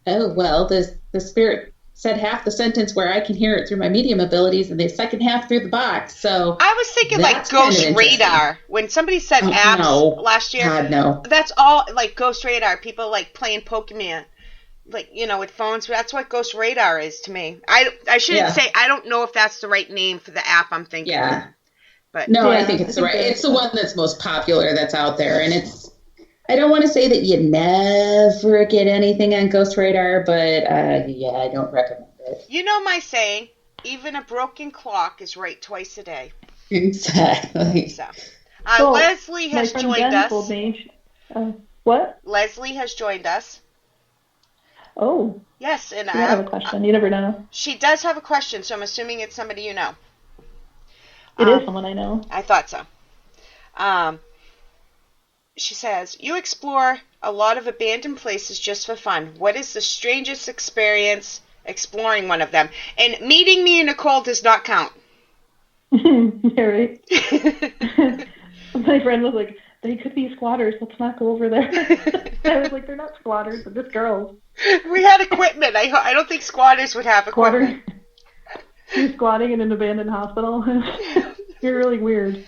oh, well, the spirit said half the sentence where I can hear it through my medium abilities, and the second half through the box. So I was thinking like Ghost Radar. When somebody said apps last year, God, no. That's all, like Ghost Radar. People like playing Pokemon, like, with phones. That's what Ghost Radar is to me. I shouldn't say, I don't know if that's the right name for the app I'm thinking. Yeah. But no, I think it's the right. It's the one that's most popular that's out there, and I don't want to say that you never get anything on Ghost Radar, but I don't recommend it. You know my saying, even a broken clock is right twice a day. Exactly. So, Leslie has joined us. Told me, what? Leslie has joined us. Oh. Yes, and I have a question. You never know. She does have a question, so I'm assuming it's somebody you know. It is someone I know. I thought so. She says, you explore a lot of abandoned places just for fun. What is the strangest experience exploring one of them? And meeting me and Nicole does not count. Yeah, right. My friend was like, they could be squatters. Let's not go over there. I was like, they're not squatters. They're just girls. We had equipment. I don't think squatters would have equipment. You're squatting in an abandoned hospital. You're really weird.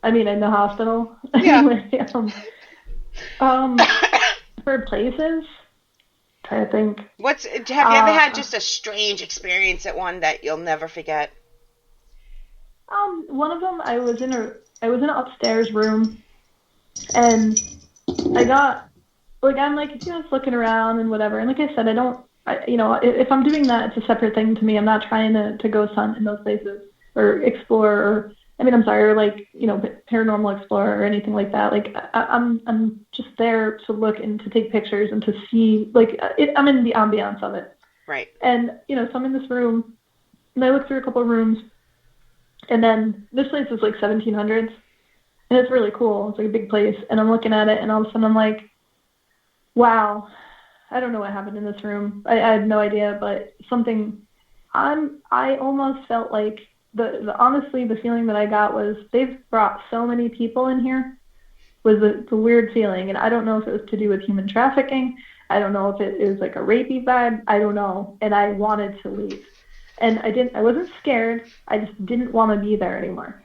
I mean, in the hospital. Yeah. Anyway, for places, I'm trying to think. Have you ever had just a strange experience at one that you'll never forget? One of them, I was in an upstairs room, and I got, like, I'm like, just looking around and whatever. And like I said, if I'm doing that, it's a separate thing to me. I'm not trying to ghost hunt in those places or explore, or like, paranormal explorer or anything like that. Like, I'm just there to look and to take pictures and to see, like, I'm in the ambiance of it. Right. And, so I'm in this room, and I look through a couple of rooms, and then this place is like 1700s, and it's really cool. It's like a big place, and I'm looking at it, and all of a sudden I'm like, wow, I don't know what happened in this room. I had no idea, but I almost felt like honestly, the feeling that I got was they've brought so many people in here, was the weird feeling. And I don't know if it was to do with human trafficking. I don't know if it is like a rapey vibe. I don't know. And I wanted to leave. And I wasn't scared. I just didn't want to be there anymore.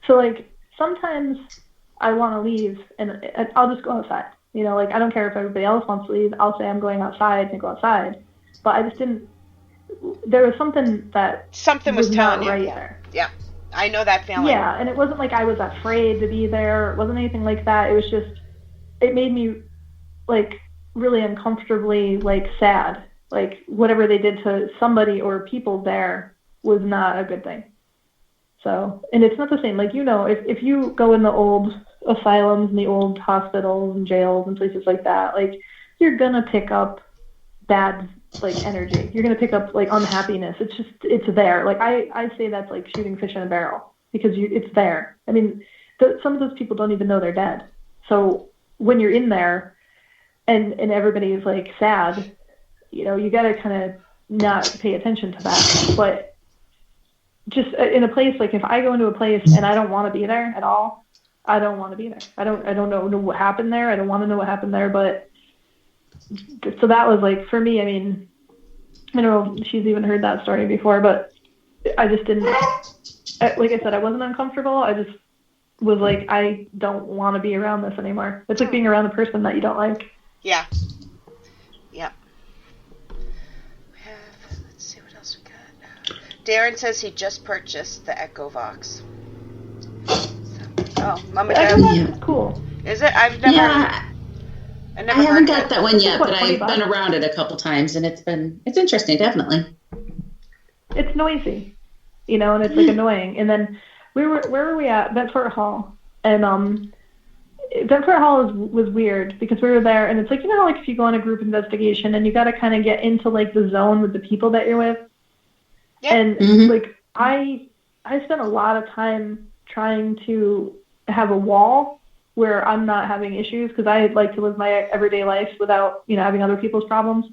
So, like, sometimes I want to leave, and I'll just go outside. Like, I don't care if everybody else wants to leave. I'll say I'm going outside and go outside. But I just didn't. There was something was telling you. Right there. Yeah, I know that feeling. Yeah, and it wasn't like I was afraid to be there. It wasn't anything like that. It was just, it made me, like, really uncomfortably, like, sad. Like, whatever they did to somebody or people there was not a good thing. So, and it's not the same. Like, if you go in the old asylums and the old hospitals and jails and places like that, like, you're going to pick up bad, like, energy. You're going to pick up, like, unhappiness. It's there. Like, I say that's like shooting fish in a barrel, because it's there. I mean, some of those people don't even know they're dead. So when you're in there and everybody is, like, sad, you got to kind of not pay attention to that. But just in a place, like, if I go into a place and I don't want to be there at all, I don't want to be there. I don't know what happened there. I don't want to know what happened there. But so that was, like, for me, I mean, I don't know if she's even heard that story before, but I just didn't, like I said, I wasn't uncomfortable. I just was like, I don't want to be around this anymore. It's like being around a person that you don't like. Yeah. Yep. Let's see what else we got. Darren says he just purchased the Echo Vox. Oh, Mama Deb. That's cool. Is it? I've never. Yeah, I I haven't got it. that one yet, What, but I've $20? been around it a couple times, and it's interesting, definitely. It's noisy, and it's like annoying. And then where were we at? Bedford Hall. And Bedford Hall was weird because we were there, and it's like, how like if you go on a group investigation and you got to kind of get into like the zone with the people that you're with. Yeah. And like I spent a lot of time trying to have a wall where I'm not having issues, because I like to live my everyday life without, having other people's problems.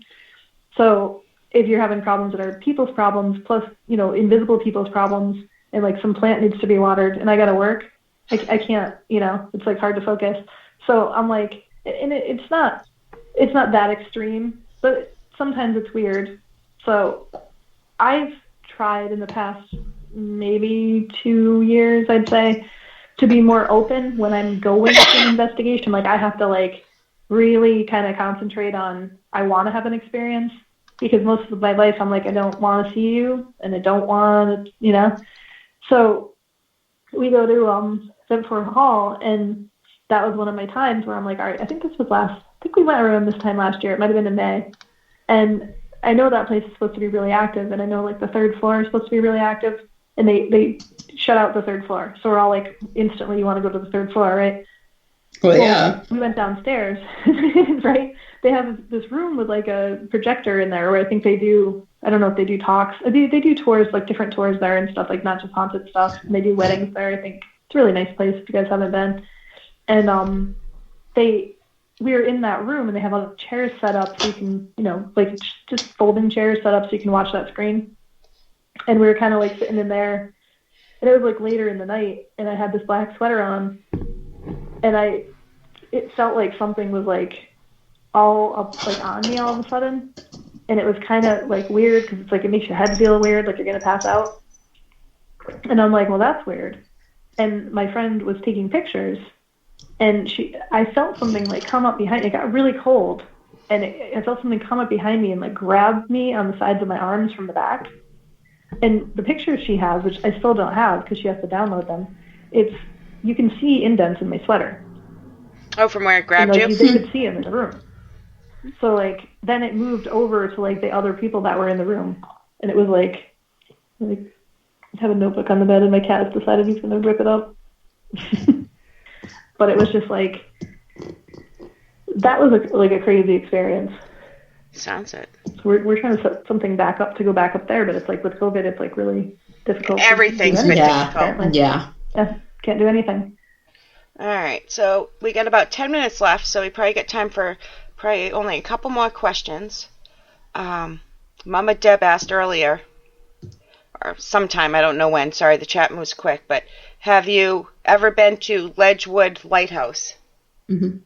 So if you're having problems that are people's problems plus, invisible people's problems, and like some plant needs to be watered and I got to work, I can't, it's like hard to focus. So I'm like, and it's not that extreme, but sometimes it's weird. So I've tried in the past maybe 2 years, I'd say, to be more open when I'm going to an investigation. Like I have to like really kind of concentrate on, I want to have an experience, because most of my life I'm like, I don't want to see you and I don't want to, So we go to Bedford Hall, and that was one of my times where I'm like, all right, I think we went around this time last year. It might have been in May. And I know that place is supposed to be really active, and I know like the third floor is supposed to be really active, and they shut out the third floor. So we're all like, instantly, you want to go to the third floor, right? Well, yeah. We went downstairs, right? They have this room with like a projector in there where I think they do, I don't know if they do talks. They do tours, like different tours there and stuff, like not just haunted stuff. And they do weddings there, I think. It's a really nice place if you guys haven't been. And we were in that room, and they have all the chairs set up so you can, like just folding chairs set up so you can watch that screen. And we were kind of like sitting in there, and it was like later in the night, and I had this black sweater on, and it felt like something was like all up like on me all of a sudden. And it was kind of like weird, because it's like it makes your head feel weird, like you're going to pass out. And I'm like, well, that's weird. And my friend was taking pictures, and I felt something like come up behind me. It got really cold, and I felt something come up behind me and like grab me on the sides of my arms from the back. And the pictures she has, which I still don't have because she has to download them, you can see indents in my sweater. Oh, from where it grabbed and, like, you? They could see them in the room. So like then it moved over to like the other people that were in the room, and it was like I have a notebook on the bed, and my cat has decided he's going to rip it up. But it was just like, that was like a crazy experience. Sounds it. So we're trying to set something back up to go back up there, but it's like with COVID, it's like really difficult. Everything's been difficult. Apparently. Yeah. Can't do anything. All right, so we got about 10 minutes left, so we probably got time for probably only a couple more questions. Mama Deb asked earlier, or sometime, I don't know when, sorry, the chat moves quick, but have you ever been to Ledgewood Lighthouse? Mm-hmm.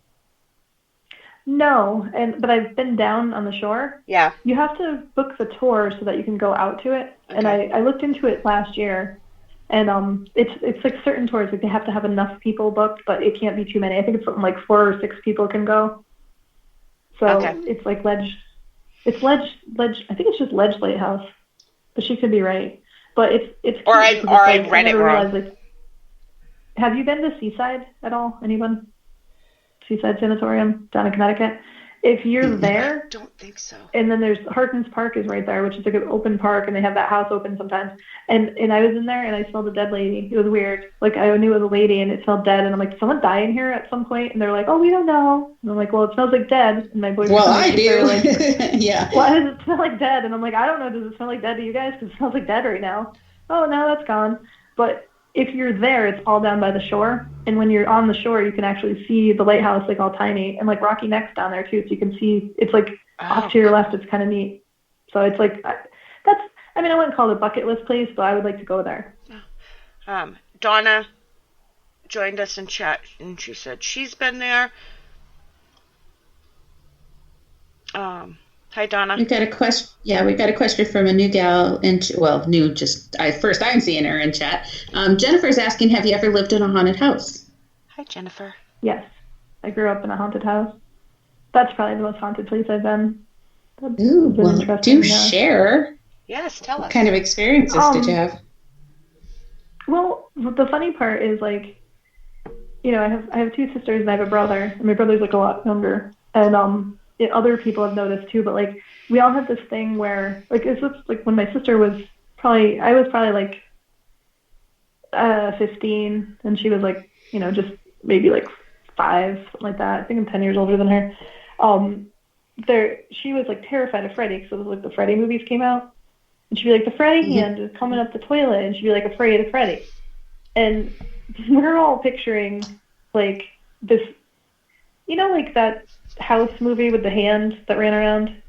No, but I've been down on the shore. Yeah. You have to book the tour so that you can go out to it. Okay. And I looked into it last year, and it's like certain tours, like they have to have enough people booked, but it can't be too many. I think it's something like 4 or 6 people can go. So It's like ledge. I think it's just Ledge Lighthouse, but she could be right. But it's or I read it wrong. Like, have you been to Seaside at all? Anyone? Seaside Sanatorium down in Connecticut. If you're there, I don't think so. And then there's Harkins Park is right there, which is like an open park, and they have that house open sometimes. And I was in there, and I smelled a dead lady. It was weird. Like I knew it was a lady, and it smelled dead. And I'm like, did someone die in here at some point? And they're like, oh, we don't know. And I'm like, well, it smells like dead. And my boyfriend, well, I do. Like, yeah. Why does it smell like dead? And I'm like, I don't know. Does it smell like dead to you guys? Because it smells like dead right now. Oh, no, that's gone. But if you're there, it's all down by the shore. And when you're on the shore, you can actually see the lighthouse, like all tiny, and like Rocky Neck's down there too. So you can see, it's like off to your left. It's kind of neat. So it's like, I wouldn't call it a bucket list place, but I would like to go there. Donna joined us in chat, and she said she's been there. Hi, Donna. We've got a question. Yeah, we've got a question from a new gal first I'm seeing her in chat. Jennifer's asking, have you ever lived in a haunted house? Hi, Jennifer. Yes. I grew up in a haunted house. That's probably the most haunted place I've been. Ooh, well, do share. Yes, tell us. What kind of experiences did you have? Well, the funny part is, like, you know, I have two sisters and I have a brother, and my brother's like a lot younger, and other people have noticed too. But like, we all have this thing where, like, it's just like when my sister was I was probably like 15, and she was like, you know, just maybe like 5, something like that. I think I'm 10 years older than her. She was like terrified of Freddy because it was like the Freddy movies came out, and she'd be like, the Freddy hand is coming up the toilet, and she'd be like afraid of Freddy. And we're all picturing like this, you know, like that House movie with the hand that ran around.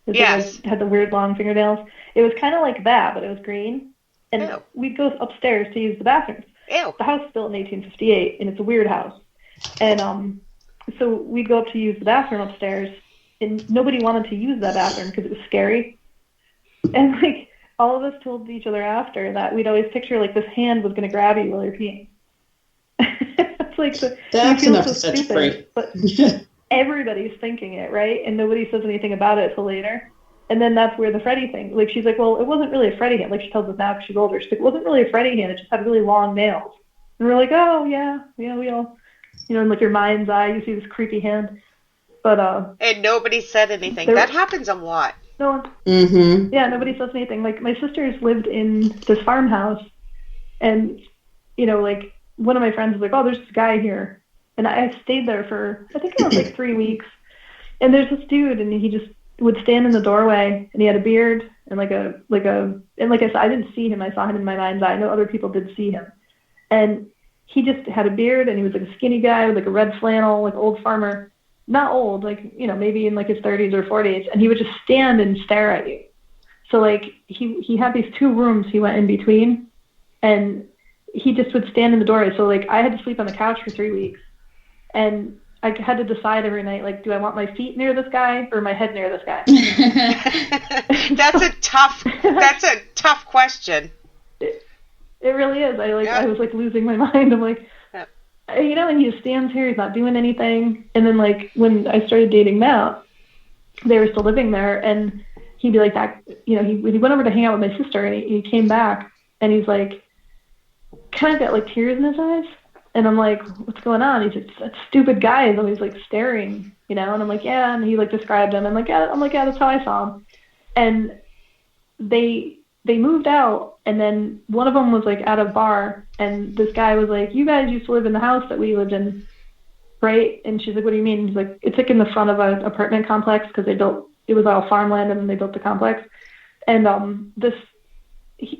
Yes. It had the weird long fingernails. It was kind of like that, but it was green. And Ew. We'd go upstairs to use the bathrooms. Ew. The house was built in 1858, and it's a weird house. And so we'd go up to use the bathroom upstairs, and nobody wanted to use that bathroom because it was scary. And like, all of us told each other after that we'd always picture like this hand was going to grab you while you're peeing. It's like that's enough to set you free. But everybody's thinking it, right? And nobody says anything about it till later. And then that's where the Freddy thing, like, she's like, well, it wasn't really a Freddy hand. Like, she tells us now because she's older. She's like, it wasn't really a Freddy hand. It just had really long nails. And we're like, oh, yeah, we all, you know, in like your mind's eye, you see this creepy hand. But and nobody said anything. That happens a lot. No one. Yeah, nobody says anything. Like, my sisters lived in this farmhouse, and, you know, like, one of my friends was like, oh, there's this guy here. And I stayed there for, I think it was like 3 weeks. And there's this dude, and he just would stand in the doorway, and he had a beard, and and like I said, I didn't see him. I saw him in my mind's eye. I know other people did see him. And he just had a beard, and he was like a skinny guy with like a red flannel, like old farmer. Not old, like, you know, maybe in like his 30s or 40s, and he would just stand and stare at you. So like he had these 2 rooms he went in between, and he just would stand in the doorway. So like I had to sleep on the couch for 3 weeks, and I had to decide every night, like, do I want my feet near this guy or my head near this guy? That's a tough question. It really is. I was like losing my mind. I'm like, you know, and he just stands here, he's not doing anything. And then like when I started dating Matt, they were still living there, and he'd be like that, you know, he went over to hang out with my sister, and he came back, and he's like, kind of got like tears in his eyes. And I'm like, what's going on? He's like, that stupid guy is always like staring, you know? And I'm like, yeah. And he like described him. I'm like, yeah, that's how I saw him. And they moved out, and then one of them was like at a bar, and this guy was like, you guys used to live in the house that we lived in, right? And she's like, what do you mean? He's like, it's like in the front of an apartment complex, because it was all farmland, and then they built the complex. And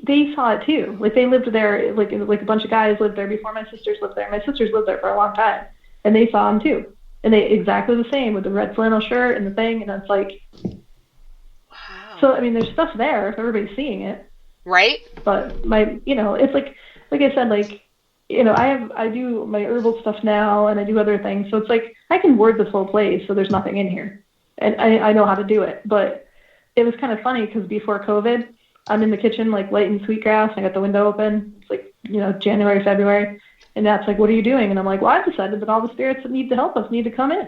they saw it too. Like, they lived there, like a bunch of guys lived there before my sisters lived there. My sisters lived there for a long time, and they saw him too. And they exactly the same, with the red flannel shirt and the thing. And it's like, wow. So, I mean, there's stuff there if everybody's seeing it. Right. But you know, it's like I said, like, you know, I do my herbal stuff now, and I do other things. So it's like, I can word this whole place so there's nothing in here. And I know how to do it. But it was kind of funny, because before COVID, I'm in the kitchen, like, lighting sweetgrass. I got the window open. It's like, you know, January, February. And Nat's like, what are you doing? And I'm like, well, I've decided that all the spirits that need to help us need to come in.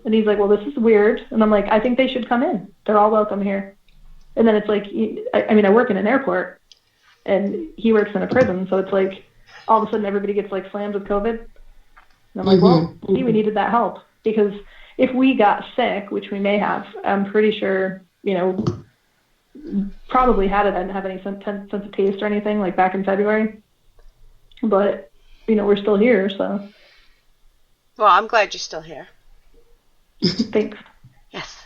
And he's like, well, this is weird. And I'm like, I think they should come in. They're all welcome here. And then it's like, I work in an airport, and he works in a prison. So it's like, all of a sudden everybody gets like slammed with COVID. And I'm like, well, we needed that help, because if we got sick, which we may have, I'm pretty sure, you know, probably had it. I didn't have any sense of taste or anything, like back in February. But, you know, we're still here, so. Well, I'm glad you're still here. Thanks. Yes.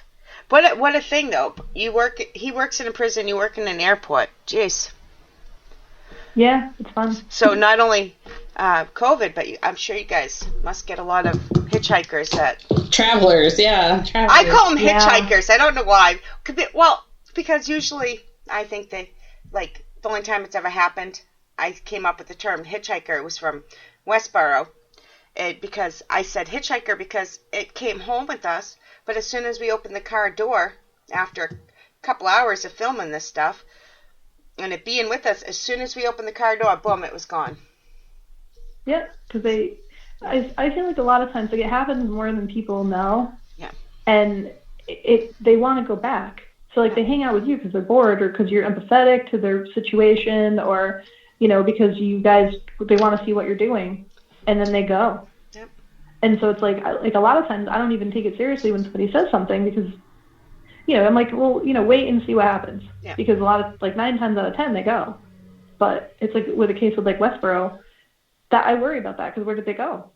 What a thing, though. He works in a prison, you work in an airport. Jeez. Yeah, it's fun. So not only COVID, but I'm sure you guys must get a lot of hitchhikers Travelers, yeah. I call them hitchhikers. I don't know why. Well, because usually I think they, like, the only time it's ever happened, I came up with the term hitchhiker. It was from Westboro. Because I said hitchhiker because it came home with us, but as soon as we opened the car door, after a couple hours of filming this stuff, and it being with us, as soon as we opened the car door, boom, it was gone. Yeah, because I feel like a lot of times, like, it happens more than people know. Yeah. And they want to go back. So, like, they hang out with you because they're bored, or because you're empathetic to their situation, or, you know, because they want to see what you're doing, and then they go. Yep. And so it's like a lot of times I don't even take it seriously when somebody says something, because, you know, I'm like, well, you know, wait and see what happens. Yeah. Because a lot of, like, 9 times out of 10 they go. But it's like with a case with, like, Westboro, that I worry about that, because where did they go?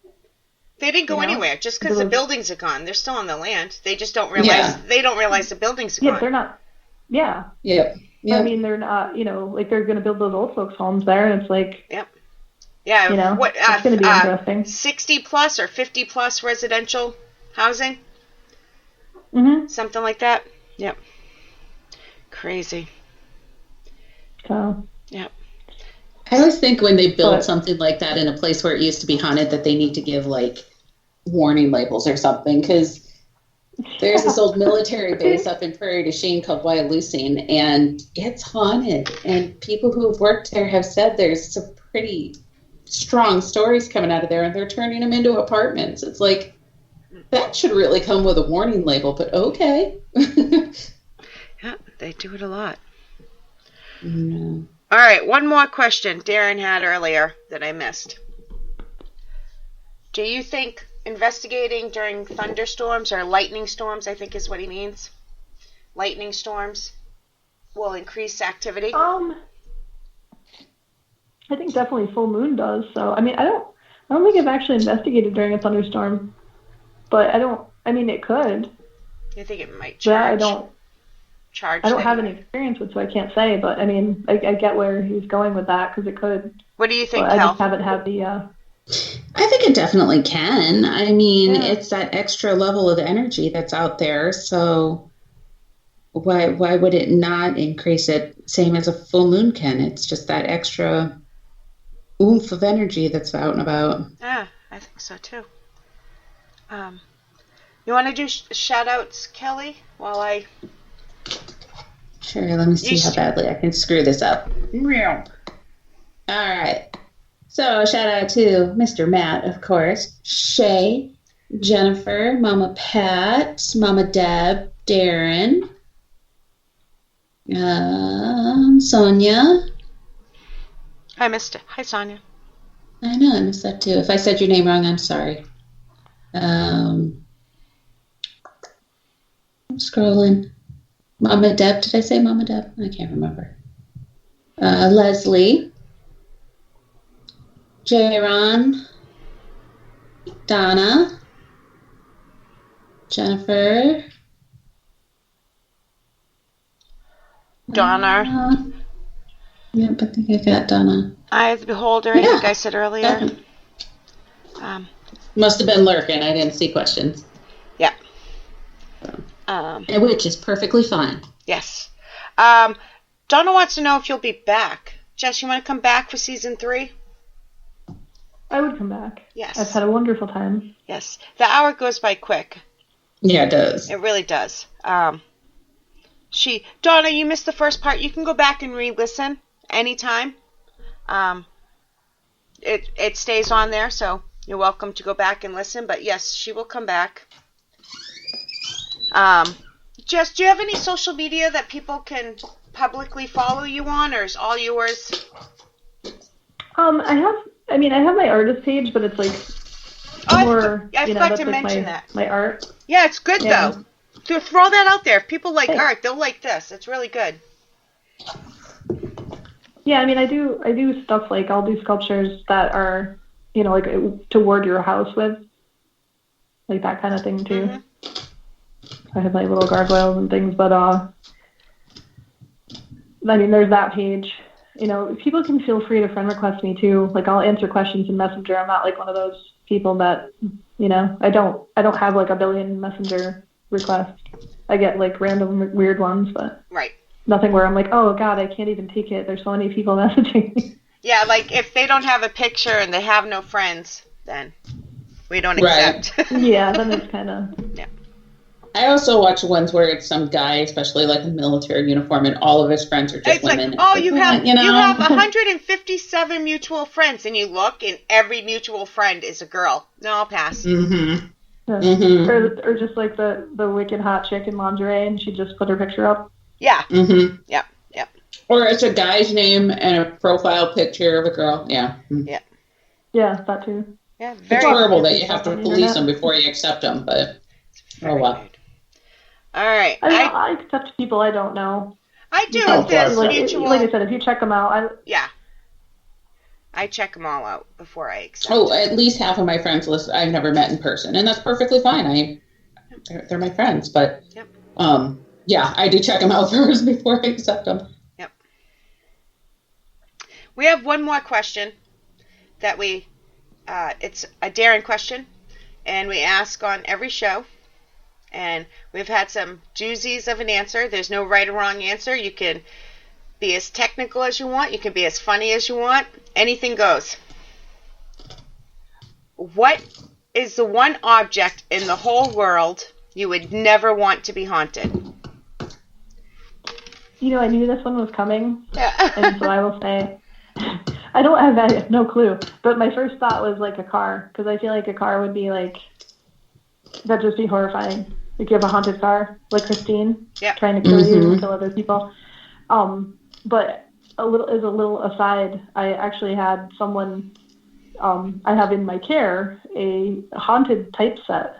They didn't go anywhere just because the buildings are gone. They're still on the land. They just don't realize. Yeah. They don't realize the buildings are gone. Yeah, they're not. Yeah. Yep. I mean, they're not. You know, like, they're going to build those old folks' homes there, and it's like. Yep. Yeah. You know, it's going to be interesting. 60 plus or 50 plus residential housing. Mhm. Something like that. Yep. Crazy. So. Yep. I always think when they build something like that in a place where it used to be haunted that they need to give, like, warning labels or something, because there's this old military base up in Prairie du Chien called Wyalusing, and it's haunted. And people who have worked there have said there's some pretty strong stories coming out of there, and they're turning them into apartments. It's like, that should really come with a warning label, but okay. Yeah, they do it a lot. Mm. All right, one more question Darren had earlier that I missed. Do you think investigating during thunderstorms or lightning storms, I think is what he means, lightning storms, will increase activity? I think definitely full moon does. So, I mean, I don't think I've actually investigated during a thunderstorm, but I mean, it could. I think it might charge. Yeah, I don't have anyway. any experience with, so I can't say, but I mean, I get where he's going with that, because it could. What do you think, I Cal? just haven't had the... I think it definitely can. I mean, it's that extra level of energy that's out there, so why would it not increase it, same as a full moon can? It's just that extra oomph of energy that's out and about. Yeah, I think so too. You want to do shout-outs, Kelly, while I... Sure, let me see how badly I can screw this up. All right. So, shout out to Mr. Matt, of course, Shay, Jennifer, Mama Pat, Mama Deb, Darren, Sonia. I missed it. Hi, Sonia. I know, I missed that too. If I said your name wrong, I'm sorry. I'm scrolling. Mama Deb, did I say Mama Deb? I can't remember. Leslie, Jaron, Donna, Jennifer, Donna. Yep, I think I got Donna. Eye of the Beholder, I think I said earlier. Must have been lurking. I didn't see questions. Yeah. Which is perfectly fine. Yes. Donna wants to know if you'll be back. Jess, you want to come back for season 3? I would come back. Yes. I've had a wonderful time. Yes. The hour goes by quick. Yeah, it does. It really does. Donna, you missed the first part. You can go back and re-listen anytime. It stays on there, so you're welcome to go back and listen. But yes, she will come back. Jess, do you have any social media that people can publicly follow you on, or is all yours? I have my artist page, but it's like more. I forgot to like mention that. My art. Yeah, it's good though. So throw that out there. If people like art, they'll like this. It's really good. Yeah, I mean, I do stuff like I'll do sculptures that are, like to ward your house with, like that kind of thing too. Mm-hmm. I have like little gargoyles and things, but I mean, there's that page. People can feel free to friend request me too. Like I'll answer questions in Messenger. I'm not like one of those people that, I don't have like a billion Messenger requests. I get like random weird ones, but right. Nothing where I'm like, oh God, I can't even take it. There's so many people messaging me. Yeah, like if they don't have a picture and they have no friends, then we don't accept. Yeah, then it's kind of. Yeah. I also watch ones where it's some guy, especially like a military uniform, and all of his friends are just It's women. like, oh, It's you like, have you know? you have 157 mutual friends, and you look, and every mutual friend is a girl. No, I'll pass. Mm-hmm. Yeah. Mm-hmm. Or just like the wicked hot chick in lingerie, and she just put her picture up. Yeah. Mm-hmm. Yep. Or it's a guy's name and a profile picture of a girl. Yeah. Yeah. Yeah, that too. Yeah. It's Very horrible that you have to on the police internet. them before you accept them, but very well. weird. All right. I accept people I don't know. I do Oh, if there's of course. mutual. Like I said, if you check them out, Yeah. I check them all out before I accept. Oh, at least half of my friends list I've never met in person, and that's perfectly fine. They're my friends, but Yep. yeah, I do check them out first before I accept them. Yep. We have one more question that it's a Darren question, and we ask on every show, and we've had some doozies of an answer. There's no right or wrong answer. You can be as technical as you want. You can be as funny as you want. Anything goes. What is the one object in the whole world you would never want to be haunted? I knew this one was coming, Yeah. and so I will say, I have no clue. But my first thought was like a car, because I feel like a car would be like, that'd just be horrifying. Like you have a haunted car, like Christine, Yep. trying to kill you and kill other people. But as a little aside, I actually had someone, I have in my care a haunted typeset,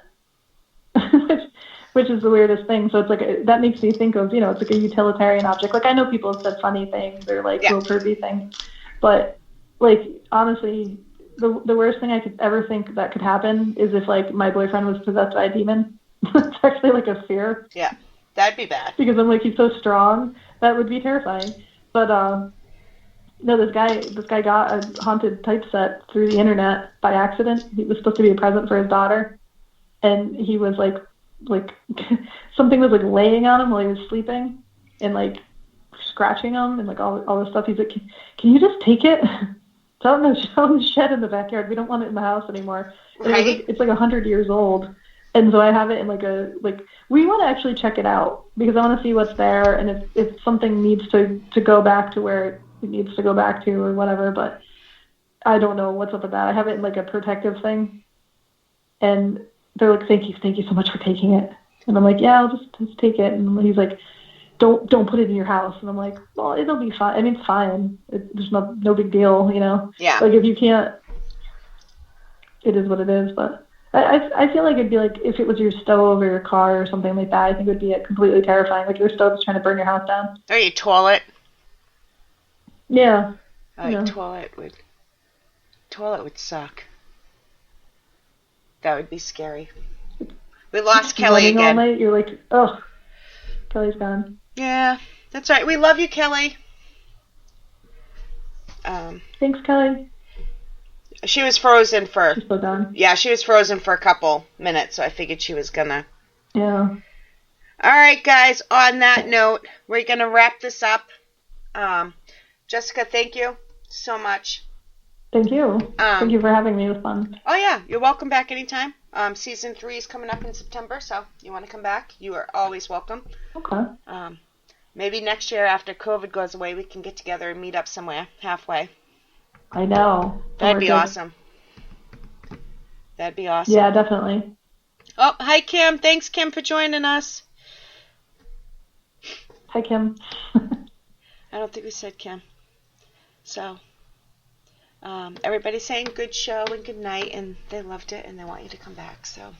which is the weirdest thing. So it's like, that makes me think of, it's like a utilitarian object. Like I know people have said funny things or like little pervy things, but like honestly, the worst thing I could ever think that could happen is if like my boyfriend was possessed by a demon. It's actually like a fear. Yeah, that'd be bad. Because I'm like, he's so strong. That would be terrifying. But no, this guy got a haunted typeset through the internet by accident. It was supposed to be a present for his daughter, and he was like something was like laying on him while he was sleeping, and like scratching him and like all this stuff. He's like, can you just take it? It's out in the shed in the backyard. We don't want it in the house anymore. And Right. it's like 100 years old. And so I have it in we want to actually check it out because I want to see what's there and if something needs to go back to where it needs to go back to or whatever, but I don't know what's up with that. I have it in like a protective thing, and they're like, thank you so much for taking it. And I'm like, yeah, I'll just take it. And he's like, don't put it in your house. And I'm like, well, it'll be fine. I mean, it's fine. There's no big deal, Yeah. Like if you can't, it is what it is, but I feel like it'd be like if it was your stove or your car or something like that. I think it would be completely terrifying. Like your stove's trying to burn your house down. Or your toilet. Yeah. Oh, your toilet would suck. That would be scary. We lost Kelly Running all again. night, you're like, oh, Kelly's gone. Yeah, that's right. We love you, Kelly. Thanks, Kelly. She was frozen for. She's still gone. Yeah, she was frozen for a couple minutes, so I figured she was gonna. Yeah. All right, guys. On that note, we're gonna wrap this up. Jessica, thank you so much. Thank you. Thank you for having me. It was fun. Oh yeah, you're welcome back anytime. Season 3 is coming up in September, so you want to come back? You are always welcome. Okay. Maybe next year after COVID goes away, we can get together and meet up somewhere halfway. I know. That'd be awesome. That'd be awesome. Yeah, definitely. Oh, hi, Kim. Thanks, Kim, for joining us. Hi, Kim. I don't think we said Kim. So, everybody's saying good show and good night, and they loved it, and they want you to come back. So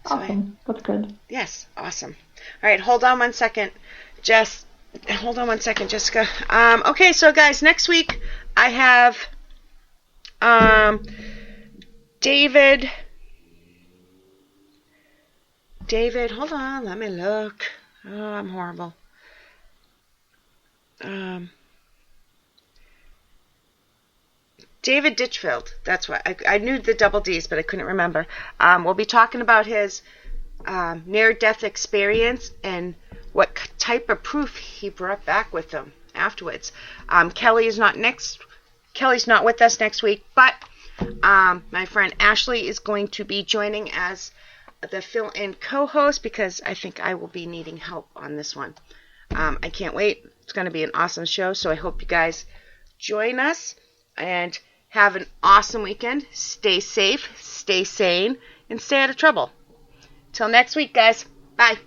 Awesome. That's good. Yes, awesome. All right, hold on one second. Hold on one second, Jessica. Okay, so guys, next week I have David, hold on, let me look. Oh, I'm horrible. David Ditchfield, that's what I knew the double D's, but I couldn't remember. We'll be talking about his near-death experience and what type of proof he brought back with him afterwards. Kelly's not with us next week, but my friend Ashley is going to be joining as the fill-in co-host because I think I will be needing help on this one. I can't wait. It's going to be an awesome show, so I hope you guys join us and have an awesome weekend. Stay safe, stay sane, and stay out of trouble. Till next week, guys. Bye.